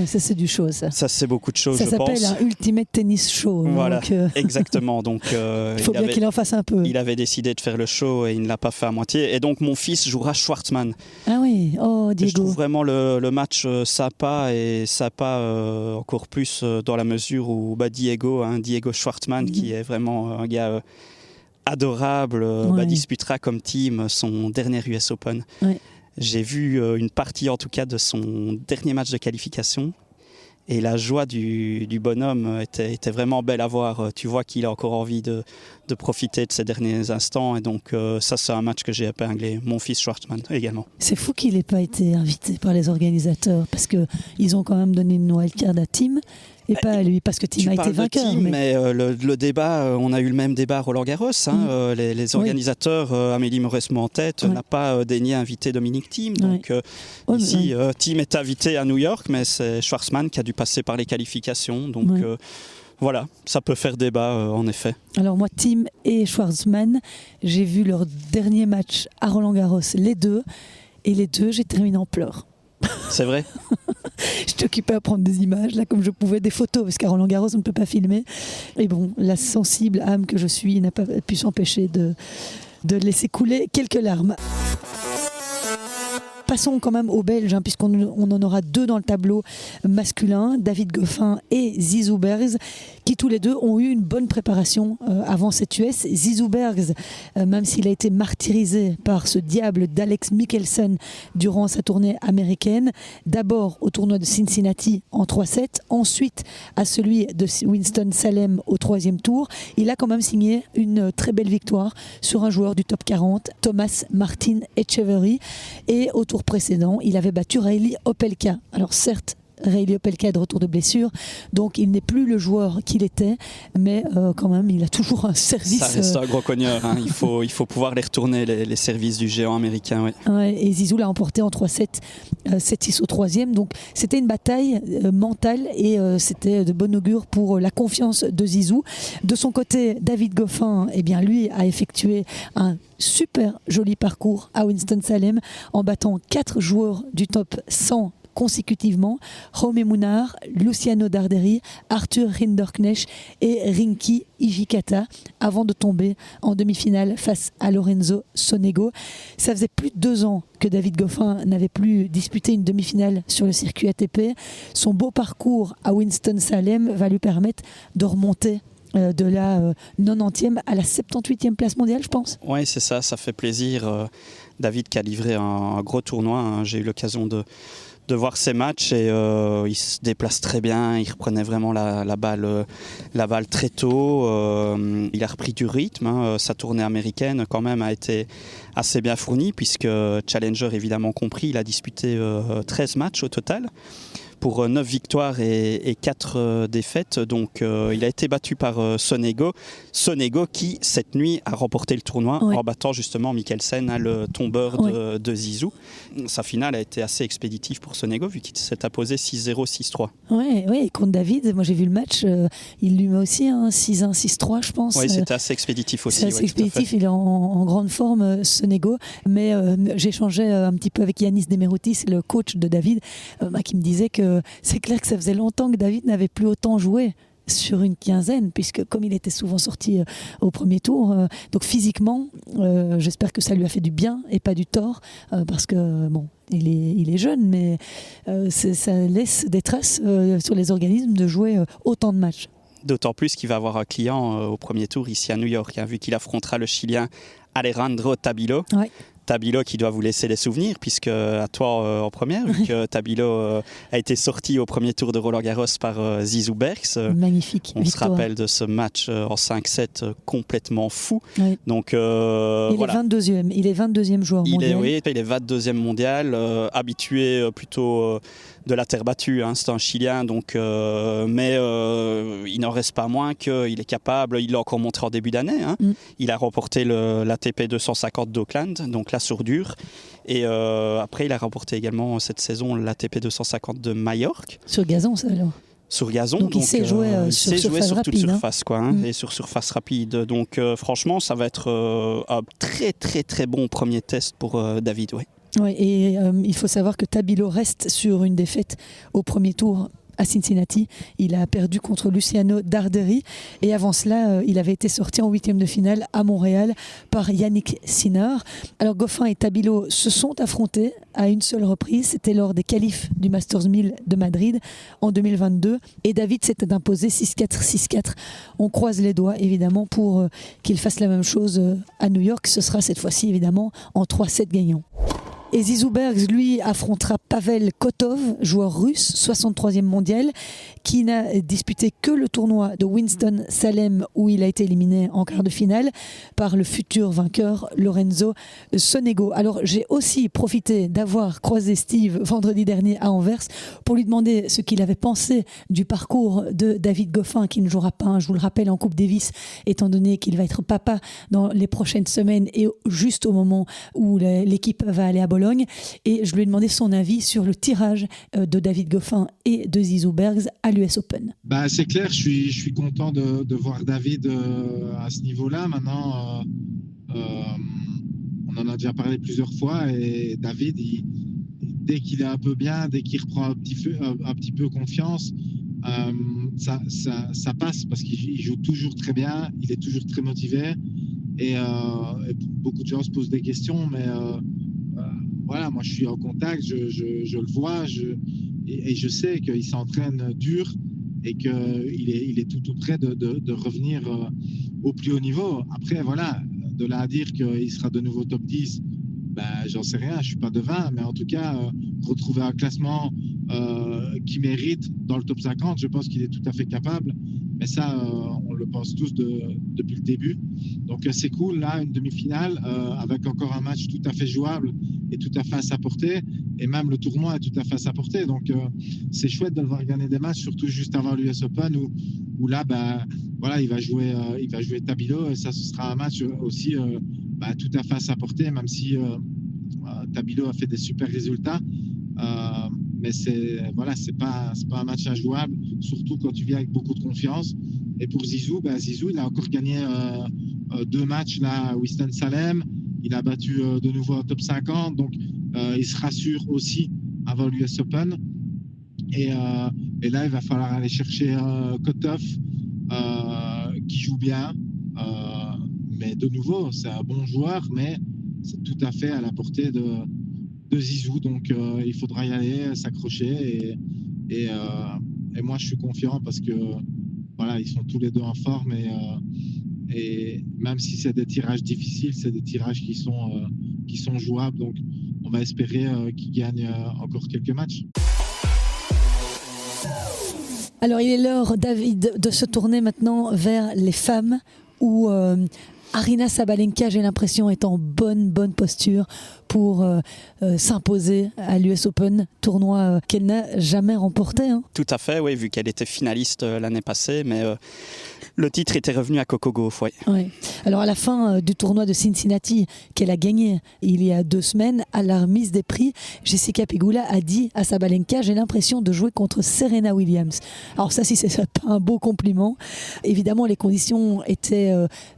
S1: Ça c'est du show, ça.
S3: Ça c'est beaucoup de choses, je pense.
S1: Ça s'appelle un Ultimate Tennis Show.
S3: Voilà,
S1: donc,
S3: exactement. Donc,
S1: il faut bien qu'il en fasse un peu.
S3: Il avait décidé de faire le show et il ne l'a pas fait à moitié. Et donc mon fils jouera Schwartzmann.
S1: Ah oui, oh Diego.
S3: Et je trouve vraiment le match sympa encore plus dans la mesure où Diego Schwartzmann, qui est vraiment un gars adorable, disputera comme Thiem son dernier US Open. J'ai vu une partie en tout cas de son dernier match de qualification et la joie du bonhomme était vraiment belle à voir. Tu vois qu'il a encore envie de profiter de ces derniers instants et donc ça c'est un match que j'ai épinglé, mon fils Schwartzmann également.
S1: C'est fou qu'il n'ait pas été invité par les organisateurs parce qu'ils ont quand même donné une wildcard à Thiem et pas à lui, parce que Thiem a été vainqueur.
S3: Thiem, mais le débat, on a eu le même débat à Roland-Garros. Les organisateurs, Amélie Mauresmo en tête, n'a pas daigné inviter Dominic Thiem. Donc ici, Thiem est invité à New York, mais c'est Schwartzman qui a dû passer par les qualifications. Donc voilà, ça peut faire débat en effet.
S1: Alors moi, Thiem et Schwartzman, j'ai vu leur dernier match à Roland-Garros, les deux, et les deux, j'ai terminé en pleurs.
S3: C'est vrai.
S1: J'étais occupée à prendre des images, là, comme je pouvais, des photos, parce qu'à Roland-Garros, on ne peut pas filmer. Et bon, la sensible âme que je suis n'a pas pu s'empêcher de laisser couler quelques larmes. Passons quand même aux Belges, puisqu'on en aura deux dans le tableau masculin, David Goffin et Zizou Bergs, qui tous les deux ont eu une bonne préparation avant cette US. Zizou Bergs, même s'il a été martyrisé par ce diable d'Alex Michelsen durant sa tournée américaine, d'abord au tournoi de Cincinnati en 3-7, ensuite à celui de Winston-Salem au 3e tour, il a quand même signé une très belle victoire sur un joueur du top 40, Thomas Martin Etcheverry, et au tour précédent, il avait battu Reilly Opelka. Alors certes, Reilly Opelka est de retour de blessure, donc il n'est plus le joueur qu'il était, mais quand même, il a toujours un service.
S3: Ça reste un gros cogneur, il faut pouvoir les retourner, les services du géant américain. Oui.
S1: Ouais, et Zizou l'a emporté en 3-7, 7-6 au 3e, donc c'était une bataille mentale et c'était de bon augure pour la confiance de Zizou. De son côté, David Goffin, lui a effectué un super joli parcours à Winston-Salem en battant 4 joueurs du top 100 consécutivement, Jaume Munar, Luciano Darderi, Arthur Rinderknecht et Rinky Hijikata, avant de tomber en demi-finale face à Lorenzo Sonego. Ça faisait plus de 2 ans que David Goffin n'avait plus disputé une demi-finale sur le circuit ATP. Son beau parcours à Winston-Salem va lui permettre de remonter de la 90e à la 78e place mondiale, je pense.
S3: Oui, c'est ça, ça fait plaisir. David qui a livré un gros tournoi, j'ai eu l'occasion de voir ses matchs et il se déplace très bien, il reprenait vraiment la balle très tôt, il a repris du rythme, sa tournée américaine quand même a été assez bien fournie puisque Challenger évidemment compris, il a disputé 13 matchs au total pour 9 victoires et 4 défaites. Donc il a été battu par Sonego qui cette nuit a remporté le tournoi en battant justement Michelsen, le tombeur de Zizou. Sa finale a été assez expéditive pour Sonego vu qu'il s'est imposé 6-0, 6-3.
S1: Oui, et contre David, moi j'ai vu le match, il lui met aussi un 6-1, 6-3 je pense.
S3: Oui, c'était assez expéditif aussi.
S1: C'est assez expéditif, il est en grande forme Sonego, mais j'échangeais un petit peu avec Yanis Demeroutis, le coach de David, qui me disait que c'est clair que ça faisait longtemps que David n'avait plus autant joué sur une quinzaine, puisque comme il était souvent sorti au premier tour, donc physiquement, j'espère que ça lui a fait du bien et pas du tort, parce que bon, il est jeune, mais ça laisse des traces sur les organismes de jouer autant de matchs.
S3: D'autant plus qu'il va avoir un client au premier tour ici à New York, vu qu'il affrontera le Chilien Alejandro Tabilo. Ouais. Tabilo qui doit vous laisser des souvenirs, puisque à toi en première, vu que Tabilo a été sorti au premier tour de Roland-Garros par Zizou Bergs.
S1: Magnifique
S3: On
S1: victoire.
S3: se rappelle de ce match en 5-7 complètement fou.
S1: Oui.
S3: Donc,
S1: il est 22e, il est 22e joueur mondial.
S3: Il est 22e mondial, habitué plutôt de la terre battue, c'est un Chilien, donc, mais il n'en reste pas moins qu'il est capable, il l'a encore montré en début d'année, il a remporté l'ATP 250 d'Auckland, donc là sur dur, et après il a remporté également cette saison l'ATP 250 de Majorque.
S1: Sur gazon ça alors?
S3: Sur gazon,
S1: donc il sait jouer sur
S3: toute surface et sur surface rapide, donc franchement ça va être un très très très bon premier test pour David.
S1: Oui, et il faut savoir que Tabilo reste sur une défaite au premier tour à Cincinnati. Il a perdu contre Luciano Darderi et avant cela, il avait été sorti en 8e de finale à Montréal par Yannick Sinner. Alors Goffin et Tabilo se sont affrontés à une seule reprise, c'était lors des qualifs du Masters 1000 de Madrid en 2022 et David s'était imposé 6-4, 6-4. On croise les doigts évidemment pour qu'il fasse la même chose à New York. Ce sera cette fois-ci évidemment en 3-7 gagnants. Et Zizou Bergs, lui, affrontera Pavel Kotov, joueur russe, 63e mondial, qui n'a disputé que le tournoi de Winston-Salem où il a été éliminé en quart de finale par le futur vainqueur Lorenzo Sonego. Alors j'ai aussi profité d'avoir croisé Steve vendredi dernier à Anvers pour lui demander ce qu'il avait pensé du parcours de David Goffin, qui ne jouera pas, je vous le rappelle, en Coupe Davis, étant donné qu'il va être papa dans les prochaines semaines et juste au moment où l'équipe va aller à Bologne. Et je lui ai demandé son avis sur le tirage de David Goffin et de Zizou Bergs à l'US Open.
S5: C'est clair, je suis content de voir David à ce niveau-là. Maintenant, on en a déjà parlé plusieurs fois et David, dès qu'il est un peu bien, dès qu'il reprend un petit peu confiance, ça passe parce qu'il joue toujours très bien, il est toujours très motivé et beaucoup de gens se posent des questions, mais voilà, moi je suis en contact, je le vois et je sais qu'il s'entraîne dur et qu'il est tout près de revenir au plus haut niveau. Après, voilà, de là à dire qu'il sera de nouveau top 10, j'en sais rien, je ne suis pas devin, mais en tout cas, retrouver un classement qui mérite dans le top 50, je pense qu'il est tout à fait capable. Mais ça, on le pense tous depuis le début. Donc c'est cool, là, une demi-finale avec encore un match tout à fait jouable et tout à fait à sa portée. Et même le tournoi est tout à fait à sa portée. Donc c'est chouette de le voir gagner des matchs, surtout juste avant l'US Open où là, voilà, il va jouer Tabilo. Et ça, ce sera un match aussi tout à fait à sa portée, même si Tabilo a fait des super résultats. Mais c'est pas un match injouable, surtout quand tu viens avec beaucoup de confiance. Et pour Zizou, il a encore gagné 2 matchs là à Winston-Salem. Il a battu de nouveau un top 50, donc il se rassure aussi avant l'US Open. Et là, il va falloir aller chercher Kotov, qui joue bien. Mais de nouveau, c'est un bon joueur, mais c'est tout à fait à la portée de Zizou, donc il faudra y aller, s'accrocher et moi je suis confiant parce que voilà, ils sont tous les deux en forme et même si c'est des tirages difficiles, c'est des tirages qui sont jouables, donc on va espérer qu'ils gagnent encore quelques matchs.
S1: Alors il est l'heure, David, de se tourner maintenant vers les femmes où Aryna Sabalenka, j'ai l'impression, est en bonne posture pour s'imposer à l'US Open, tournoi qu'elle n'a jamais remporté. Hein.
S3: Tout à fait, oui, vu qu'elle était finaliste l'année passée, mais le titre était revenu à Coco Gauff, oui.
S1: Ouais. Alors à la fin du tournoi de Cincinnati, qu'elle a gagné il y a 2 semaines, à la remise des prix, Jessica Pegula a dit à Sabalenka, j'ai l'impression de jouer contre Serena Williams. Alors ça, si c'est pas un beau compliment. Évidemment, les conditions étaient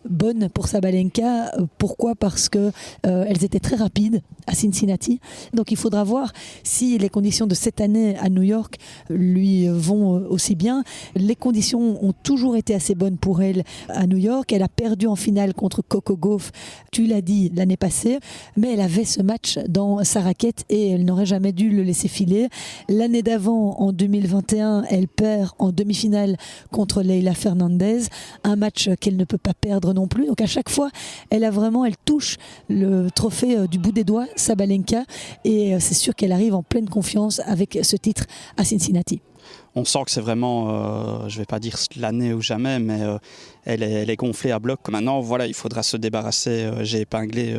S1: bonnes pour Sabalenka. Pourquoi ? Parce que elles étaient très rapides à Cincinnati. Donc il faudra voir si les conditions de cette année à New York lui vont aussi bien. Les conditions ont toujours été assez bonnes pour elle à New York. Elle a perdu en finale contre Coco Gauff, tu l'as dit, l'année passée, mais elle avait ce match dans sa raquette et elle n'aurait jamais dû le laisser filer. L'année d'avant, en 2021, elle perd en demi-finale contre Leylah Fernandez, un match qu'elle ne peut pas perdre non plus. Donc à chaque fois, elle touche le trophée du bout des doigts, Sabalenka, et c'est sûr qu'elle arrive en pleine confiance avec ce titre à Cincinnati.
S3: On sent que c'est vraiment, je ne vais pas dire l'année ou jamais, mais elle est gonflée à bloc. Maintenant, voilà, il faudra se débarrasser. J'ai épinglé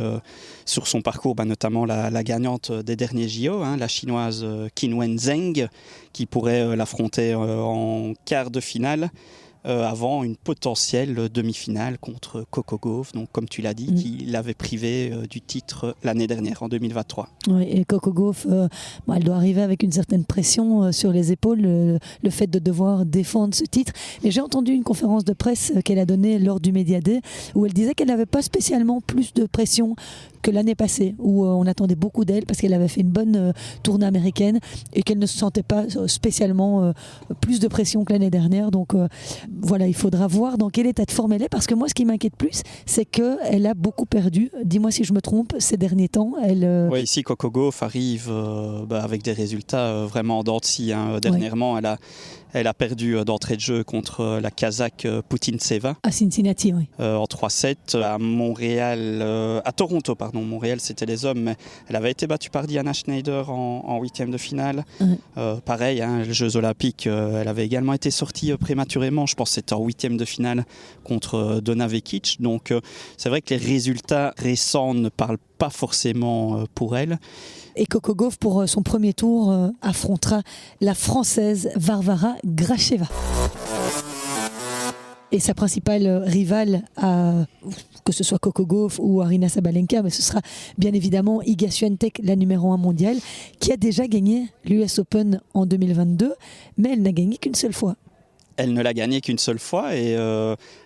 S3: sur son parcours, notamment la gagnante des derniers JO, la chinoise Qinwen Zheng, qui pourrait l'affronter en quart de finale. Avant une potentielle demi-finale contre Coco Gauff, donc comme tu l'as dit, qui l'avait privé du titre l'année dernière, en 2023.
S1: Oui, et Coco Gauff, elle doit arriver avec une certaine pression sur les épaules, le fait de devoir défendre ce titre. Mais j'ai entendu une conférence de presse qu'elle a donnée lors du Media Day, où elle disait qu'elle n'avait pas spécialement plus de pression que l'année passée, où on attendait beaucoup d'elle parce qu'elle avait fait une bonne tournée américaine et qu'elle ne se sentait pas spécialement plus de pression que l'année dernière. Donc voilà, il faudra voir dans quel état de forme elle est, parce que moi ce qui m'inquiète plus, c'est qu'elle a beaucoup perdu, dis-moi si je me trompe, ces derniers temps.
S3: Oui, ici Coco Gauff arrive avec des résultats vraiment en dents de scie. Dernièrement, elle a perdu d'entrée de jeu contre la Kazakh Putintseva.
S1: À Cincinnati, oui.
S3: En 3-7, à Toronto, Montréal c'était les hommes, mais elle avait été battue par Diana Schneider en 8e de finale. Pareil, les Jeux Olympiques, elle avait également été sortie prématurément, je pense que c'était en 8e de finale contre Donna Vekic. Donc c'est vrai que les résultats récents ne parlent pas forcément pour elle.
S1: Et Coco Gauff, pour son premier tour, affrontera la Française Varvara Gracheva. Et sa principale rivale, que ce soit Coco Gauff ou Aryna Sabalenka, mais ce sera bien évidemment Iga Swiatek, la numéro 1 mondiale, qui a déjà gagné l'US Open en 2022, mais elle n'a gagné qu'une seule fois.
S3: Elle ne l'a gagné qu'une seule fois et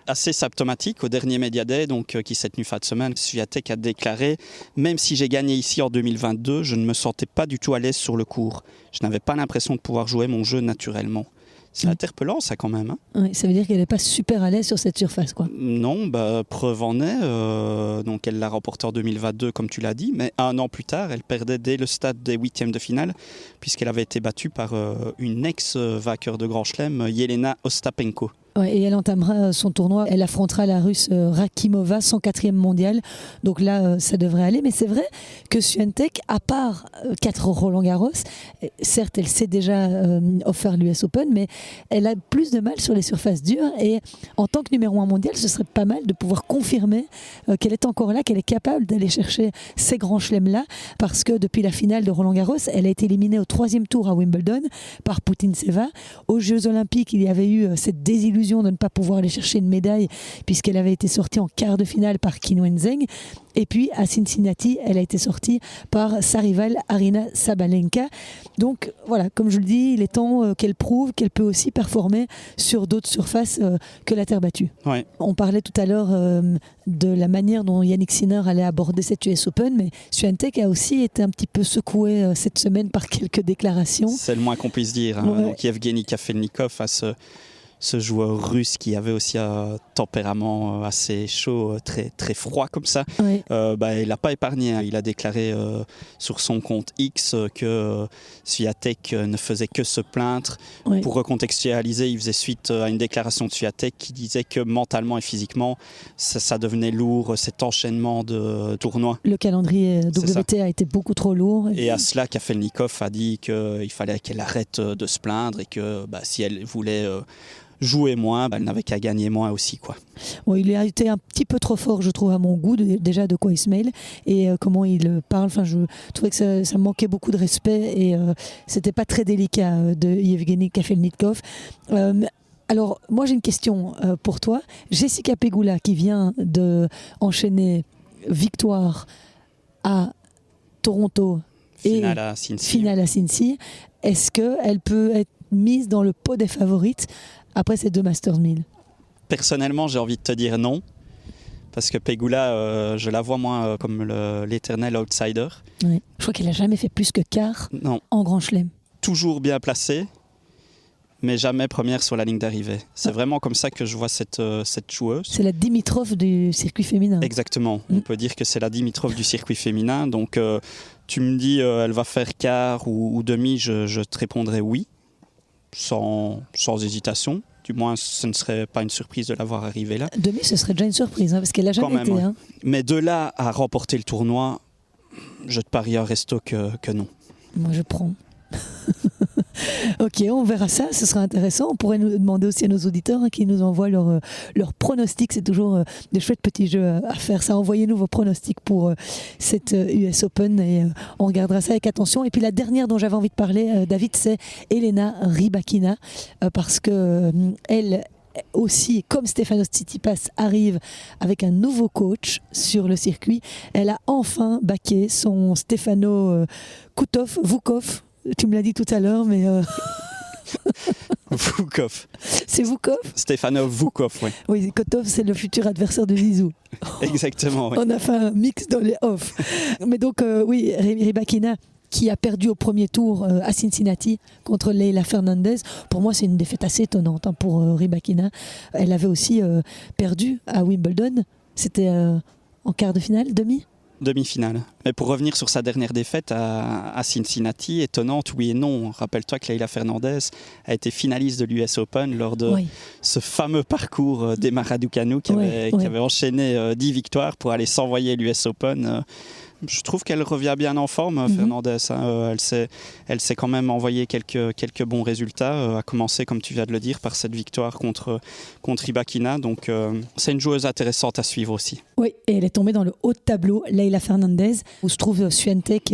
S3: assez symptomatique au dernier Media Day, qui s'est tenu fin de semaine. Swiatek a déclaré « Même si j'ai gagné ici en 2022, je ne me sentais pas du tout à l'aise sur le court. Je n'avais pas l'impression de pouvoir jouer mon jeu naturellement. » C'est interpellant ça quand même.
S1: Oui, ça veut dire qu'elle n'est pas super à l'aise sur cette surface, quoi.
S3: Non, preuve en est. Donc elle l'a remporté en 2022 comme tu l'as dit, mais un an plus tard, elle perdait dès le stade des 8e de finale puisqu'elle avait été battue par une ex-vainqueur de Grand Chelem, Yelena Ostapenko.
S1: Ouais, et elle entamera son tournoi, elle affrontera la Russe Rakimova, 104e mondiale. Donc là, ça devrait aller. Mais c'est vrai que Swiatek, à part 4 Roland-Garros, certes, elle s'est déjà offert l'US Open, mais elle a plus de mal sur les surfaces dures. Et en tant que numéro 1 mondial, ce serait pas mal de pouvoir confirmer qu'elle est encore là, qu'elle est capable d'aller chercher ces grands chelems-là. Parce que depuis la finale de Roland-Garros, elle a été éliminée au 3e tour à Wimbledon par Putintseva. Aux Jeux Olympiques, il y avait eu cette désillusion de ne pas pouvoir aller chercher une médaille puisqu'elle avait été sortie en quart de finale par Qin Wenzheng. Et puis à Cincinnati, elle a été sortie par sa rivale Aryna Sabalenka. Donc voilà, comme je le dis, il est temps qu'elle prouve qu'elle peut aussi performer sur d'autres surfaces que la terre battue.
S3: Ouais.
S1: On parlait tout à l'heure de la manière dont Yannick Sinner allait aborder cette US Open, mais Swiatek a aussi été un petit peu secoué cette semaine par quelques déclarations.
S3: C'est le moins qu'on puisse dire.
S1: Ouais.
S3: Donc Yevgeny Kafelnikov a ce joueur russe qui avait aussi un tempérament assez chaud, très, très froid comme ça,
S1: Oui.
S3: il n'a pas épargné. Il a déclaré sur son compte X que Swiatek ne faisait que se plaindre.
S1: Oui.
S3: Pour recontextualiser, il faisait suite à une déclaration de Swiatek qui disait que mentalement et physiquement, ça devenait lourd, cet enchaînement de tournois.
S1: Le calendrier WTA a été beaucoup trop lourd.
S3: Et à cela, Kafelnikov a dit qu'il fallait qu'elle arrête de se plaindre et que si elle voulait jouer moins, elle n'avait qu'à gagner moins aussi, quoi.
S1: Bon, il a été un petit peu trop fort, je trouve, à mon goût, déjà de quoi il se mêle et comment il parle. Enfin, je trouvais que ça manquait beaucoup de respect et c'était pas très délicat de Yevgeny Kafelnikov. Alors, moi j'ai une question pour toi. Jessica Pegula qui vient de enchaîner victoire à Toronto et
S3: Finale à Cincy.
S1: finale à Cincy. Est-ce qu'elle peut être mise dans le pot des favorites après ces 2 Masters 1000?
S3: Personnellement, j'ai envie de te dire non. Parce que Pegula, je la vois moi comme l'éternel outsider.
S1: Oui. Je crois qu'elle n'a jamais fait plus que quart
S3: Non.
S1: en Grand Chelem.
S3: Toujours bien placée, mais jamais première sur la ligne d'arrivée. C'est vraiment comme ça que je vois cette joueuse.
S1: C'est la Dimitrov du circuit féminin.
S3: Exactement. On peut dire que c'est la Dimitrov du circuit féminin. Donc, tu me dis, elle va faire quart ou demi, je te répondrai oui. Sans hésitation. Du moins, ce ne serait pas une surprise de l'avoir arrivée là.
S1: Demi, ce serait déjà une surprise, parce qu'elle n'a jamais
S3: Quand même,
S1: été.
S3: ouais.
S1: Hein.
S3: Mais de là à remporter le tournoi, je te parie un resto que non.
S1: Moi, je prends. Ok, on verra ça, ce sera intéressant. On pourrait nous demander aussi à nos auditeurs qui nous envoient leurs pronostics. C'est toujours des chouettes petits jeux à faire ça. Envoyez-nous vos pronostics pour cette US Open et on regardera ça avec attention. Et puis la dernière dont j'avais envie de parler, David, c'est Elena Rybakina parce que elle aussi, comme Stefanos Tsitsipas arrive avec un nouveau coach sur le circuit, elle a enfin backé son Stefano Vukov. Tu me l'as dit tout à l'heure, mais...
S3: Vukov.
S1: C'est Vukov ?
S3: Stefano Vukov, oui.
S1: Oui, Kotov, c'est le futur adversaire de Zizou.
S3: Exactement, oui.
S1: On a fait un mix dans les off. Mais donc, oui, Rybakina, qui a perdu au premier tour à Cincinnati contre Leylah Fernandez. Pour moi, c'est une défaite assez étonnante pour Rybakina. Elle avait aussi perdu à Wimbledon. C'était en quart de finale, demi ?
S3: Demi-finale. Mais pour revenir sur sa dernière défaite à Cincinnati, étonnante, oui et non. Rappelle-toi que Leylah Fernandez a été finaliste de l'US Open lors de ce fameux parcours d'Emma Raducanu qui avait enchaîné 10 victoires pour aller s'envoyer l'US Open. Je trouve qu'elle revient bien en forme, Fernandez. Elle s'est quand même envoyé quelques bons résultats, à commencer, comme tu viens de le dire, par cette victoire contre Rybakina. Donc, c'est une joueuse intéressante à suivre aussi.
S1: Oui, et elle est tombée dans le haut de tableau, Leylah Fernandez, où se trouve Swiatek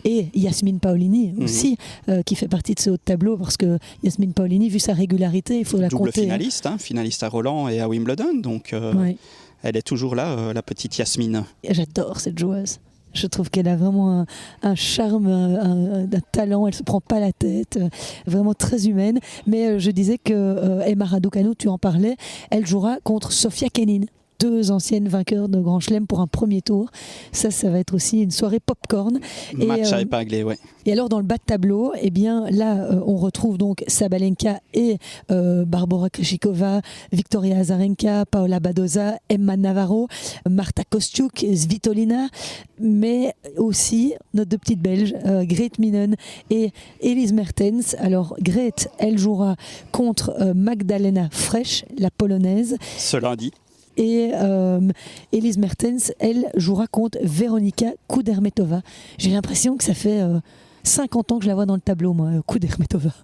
S1: et Yasmine Paolini aussi, qui fait partie de ce haut de tableau, parce que Yasmine Paolini, vu sa régularité, il faut la compter.
S3: Double finaliste, finaliste à Roland et à Wimbledon. Donc, elle est toujours là, la petite Yasmine.
S1: J'adore cette joueuse. Je trouve qu'elle a vraiment un charme, un talent, elle ne se prend pas la tête, vraiment très humaine. Mais je disais que Emma Raducanu, tu en parlais, elle jouera contre Sofia Kenin. 2 anciennes vainqueurs de Grand Chelem pour un premier tour. Ça va être aussi une soirée popcorn.
S3: Match à épingler, ouais.
S1: Et alors dans le bas de tableau, eh bien là on retrouve donc Sabalenka et Barbora Krejcikova, Victoria Azarenka, Paola Badoza, Emma Navarro, Marta Kostyuk, Svitolina, mais aussi nos 2 petites Belges, Grete Minen et Elise Mertens. Alors Grete, elle jouera contre Magdalena Frech, la polonaise.
S3: Ce lundi.
S1: Et Elise Mertens, elle jouera contre Veronika Kudermetova. J'ai l'impression que ça fait 50 ans que je la vois dans le tableau, moi, Kudermetova.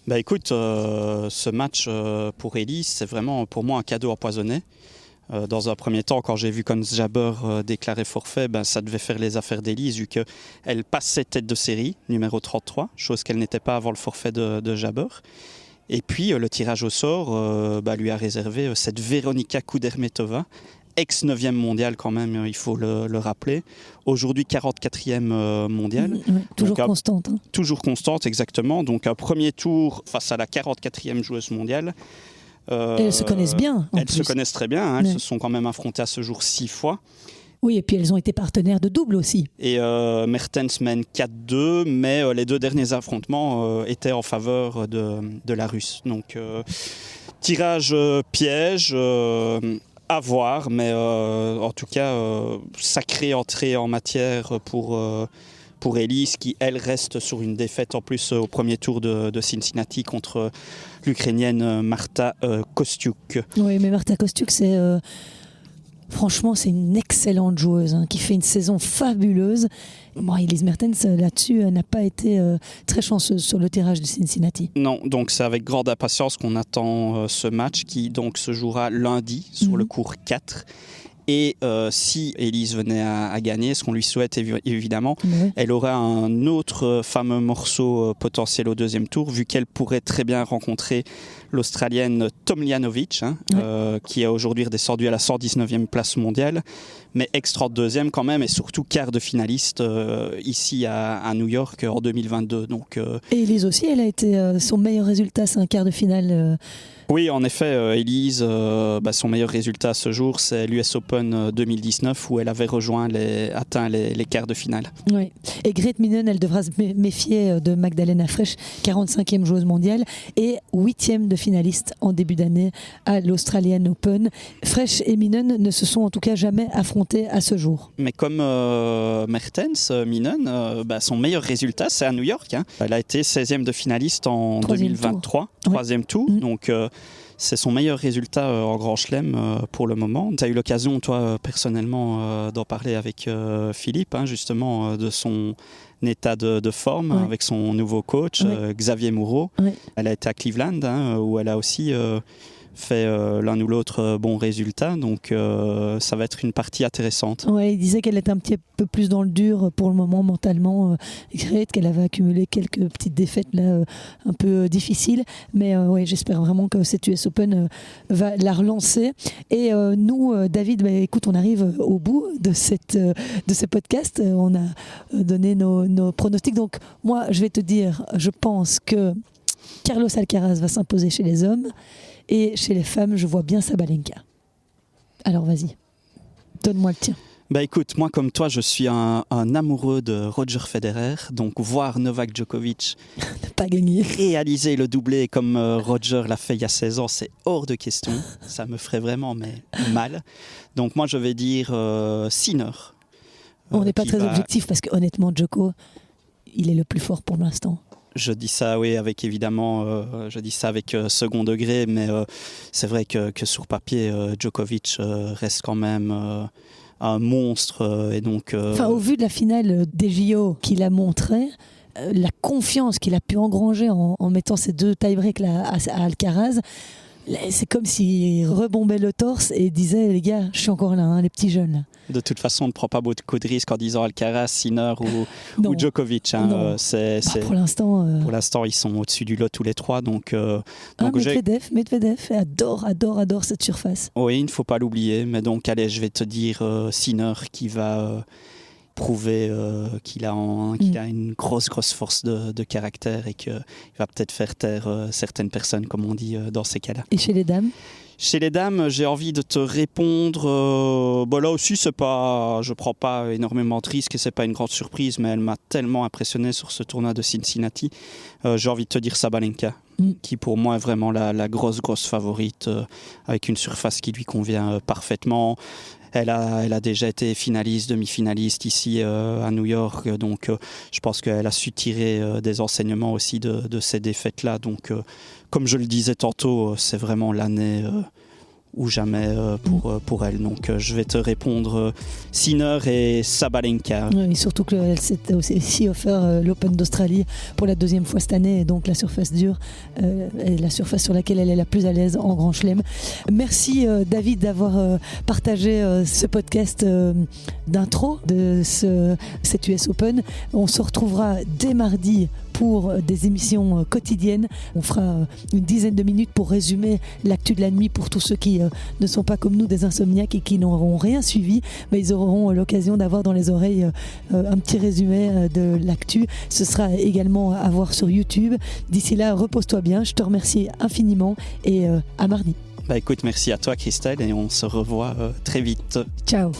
S3: Bah écoute, ce match pour Elise, c'est vraiment pour moi un cadeau empoisonné. Dans un premier temps, quand j'ai vu Ons Jabeur déclarer forfait, ça devait faire les affaires d'Elise, vu qu'elle passait tête de série, numéro 33, chose qu'elle n'était pas avant le forfait de Jabeur. Et puis le tirage au sort lui a réservé cette Veronika Kudermetova, ex-9e mondiale quand même, il faut le rappeler. Aujourd'hui 44e mondiale.
S1: Toujours
S3: donc,
S1: constante.
S3: Toujours constante, exactement. Donc un premier tour face à la 44e joueuse mondiale.
S1: Et elles se connaissent bien.
S3: Elles se connaissent très bien, elles se sont quand même affrontées à ce jour 6 fois.
S1: Oui, et puis elles ont été partenaires de double aussi.
S3: Et Mertens mène 4-2, mais les 2 derniers affrontements étaient en faveur de la Russe. Donc tirage piège, à voir, mais en tout cas, sacrée entrée en matière pour Elise, qui elle reste sur une défaite en plus au premier tour de Cincinnati contre l'Ukrainienne Marta Kostyuk.
S1: Oui, mais Marta Kostyuk, c'est... Franchement, c'est une excellente joueuse qui fait une saison fabuleuse. Bon, Elise Mertens, là-dessus, n'a pas été très chanceuse sur le tirage de Cincinnati.
S3: Non, donc c'est avec grande impatience qu'on attend ce match qui donc se jouera lundi sur le court 4. Et si Elise venait à gagner, ce qu'on lui souhaite évidemment, elle aura un autre fameux morceau potentiel au deuxième tour, vu qu'elle pourrait très bien rencontrer l'Australienne Tomljanovic, qui est aujourd'hui redescendue à la 119e place mondiale, mais ex-32e quand même, et surtout quart de finaliste ici à New York en 2022. Donc,
S1: et Elise aussi, elle a été son meilleur résultat, c'est un quart de finale.
S3: Oui, en effet, Elise, son meilleur résultat à ce jour, c'est l'US Open 2019 où elle avait atteint les quarts de finale.
S1: Oui. Et Grete Minen, elle devra se méfier de Magdalena Frech, 45e joueuse mondiale et 8e de finaliste en début d'année à l'Australian Open. Frech et Minen ne se sont en tout cas jamais affrontés à ce jour.
S3: Mais comme Mertens, Minen, son meilleur résultat, c'est à New York. Elle a été 16e de finaliste en 2023, troisième tour. Donc, c'est son meilleur résultat en Grand Chelem pour le moment. Tu as eu l'occasion, toi, personnellement, d'en parler avec Philippe, justement, de son état de forme avec son nouveau coach, Xavier Moureau. Elle a été à Cleveland, où elle a aussi fait l'un ou l'autre bon résultat, donc ça va être une partie intéressante.
S1: Ouais, il disait qu'elle était un petit peu plus dans le dur pour le moment mentalement, qu'elle avait accumulé quelques petites défaites là, un peu difficiles, mais j'espère vraiment que cette US Open va la relancer. Et nous, David, écoute, on arrive au bout de ce podcast, on a donné nos pronostics, donc moi je vais te dire, je pense que Carlos Alcaraz va s'imposer chez les hommes. Et chez les femmes, je vois bien Sabalenka. Alors vas-y, donne-moi le tien.
S3: Écoute, moi comme toi, je suis un amoureux de Roger Federer. Donc voir Novak Djokovic
S1: ne pas gagner,
S3: réaliser le doublé comme Roger l'a fait il y a 16 ans, c'est hors de question. Ça me ferait vraiment mal. Donc moi je vais dire Sinner.
S1: On n'est pas
S3: qui
S1: très
S3: va-
S1: objectif parce que honnêtement, Djoko, il est le plus fort pour l'instant.
S3: Je dis ça, oui, avec évidemment, je dis ça avec second degré, mais c'est vrai que sur papier, Djokovic reste quand même un monstre. Et donc,
S1: Enfin, au vu de la finale des JO qu'il a montré, la confiance qu'il a pu engranger en mettant ces 2 tie-breaks là à Alcaraz, là, c'est comme s'il rebombait le torse et disait les gars, je suis encore là, hein, les petits jeunes. Là.
S3: de toute façon, on ne prend pas beaucoup de risques en disant Alcaraz, Sinner
S1: Non.
S3: ou Djokovic. Hein.
S1: Non. Pour l'instant.
S3: Pour l'instant, ils sont au-dessus du lot tous les trois. Donc
S1: Medvedev adore cette surface.
S3: Oui, il ne faut pas l'oublier. Mais donc, allez, je vais te dire Sinner qui va prouver qu'il a une grosse force de caractère et qu'il va peut-être faire taire certaines personnes, comme on dit dans ces cas-là.
S1: Et chez les dames ?
S3: Chez les dames, j'ai envie de te répondre. Là aussi, je ne prends pas énormément de risques et ce n'est pas une grande surprise, mais elle m'a tellement impressionné sur ce tournoi de Cincinnati. J'ai envie de te dire Sabalenka, qui pour moi est vraiment la grosse favorite, avec une surface qui lui convient parfaitement. Elle a déjà été finaliste, demi-finaliste ici à New York, donc je pense qu'elle a su tirer des enseignements aussi de ces défaites-là. Donc, comme je le disais tantôt, c'est vraiment l'année ou jamais pour elle. Donc, je vais te répondre Sinner et Sabalenka.
S1: Et surtout qu'elle s'est aussi offert l'Open d'Australie pour la 2e fois cette année, et donc la surface dure est la surface sur laquelle elle est la plus à l'aise en Grand Chelem. Merci David d'avoir partagé ce podcast d'intro de cet US Open. On se retrouvera dès mardi pour des émissions quotidiennes. On fera une dizaine de minutes pour résumer l'actu de la nuit pour tous ceux qui ne sont pas comme nous des insomniaques et qui n'auront rien suivi, mais ils auront l'occasion d'avoir dans les oreilles un petit résumé de l'actu. Ce sera également à voir sur YouTube. D'ici là, repose-toi bien. Je te remercie infiniment et à mardi.
S3: Écoute, merci à toi Christelle et on se revoit très vite.
S1: Ciao.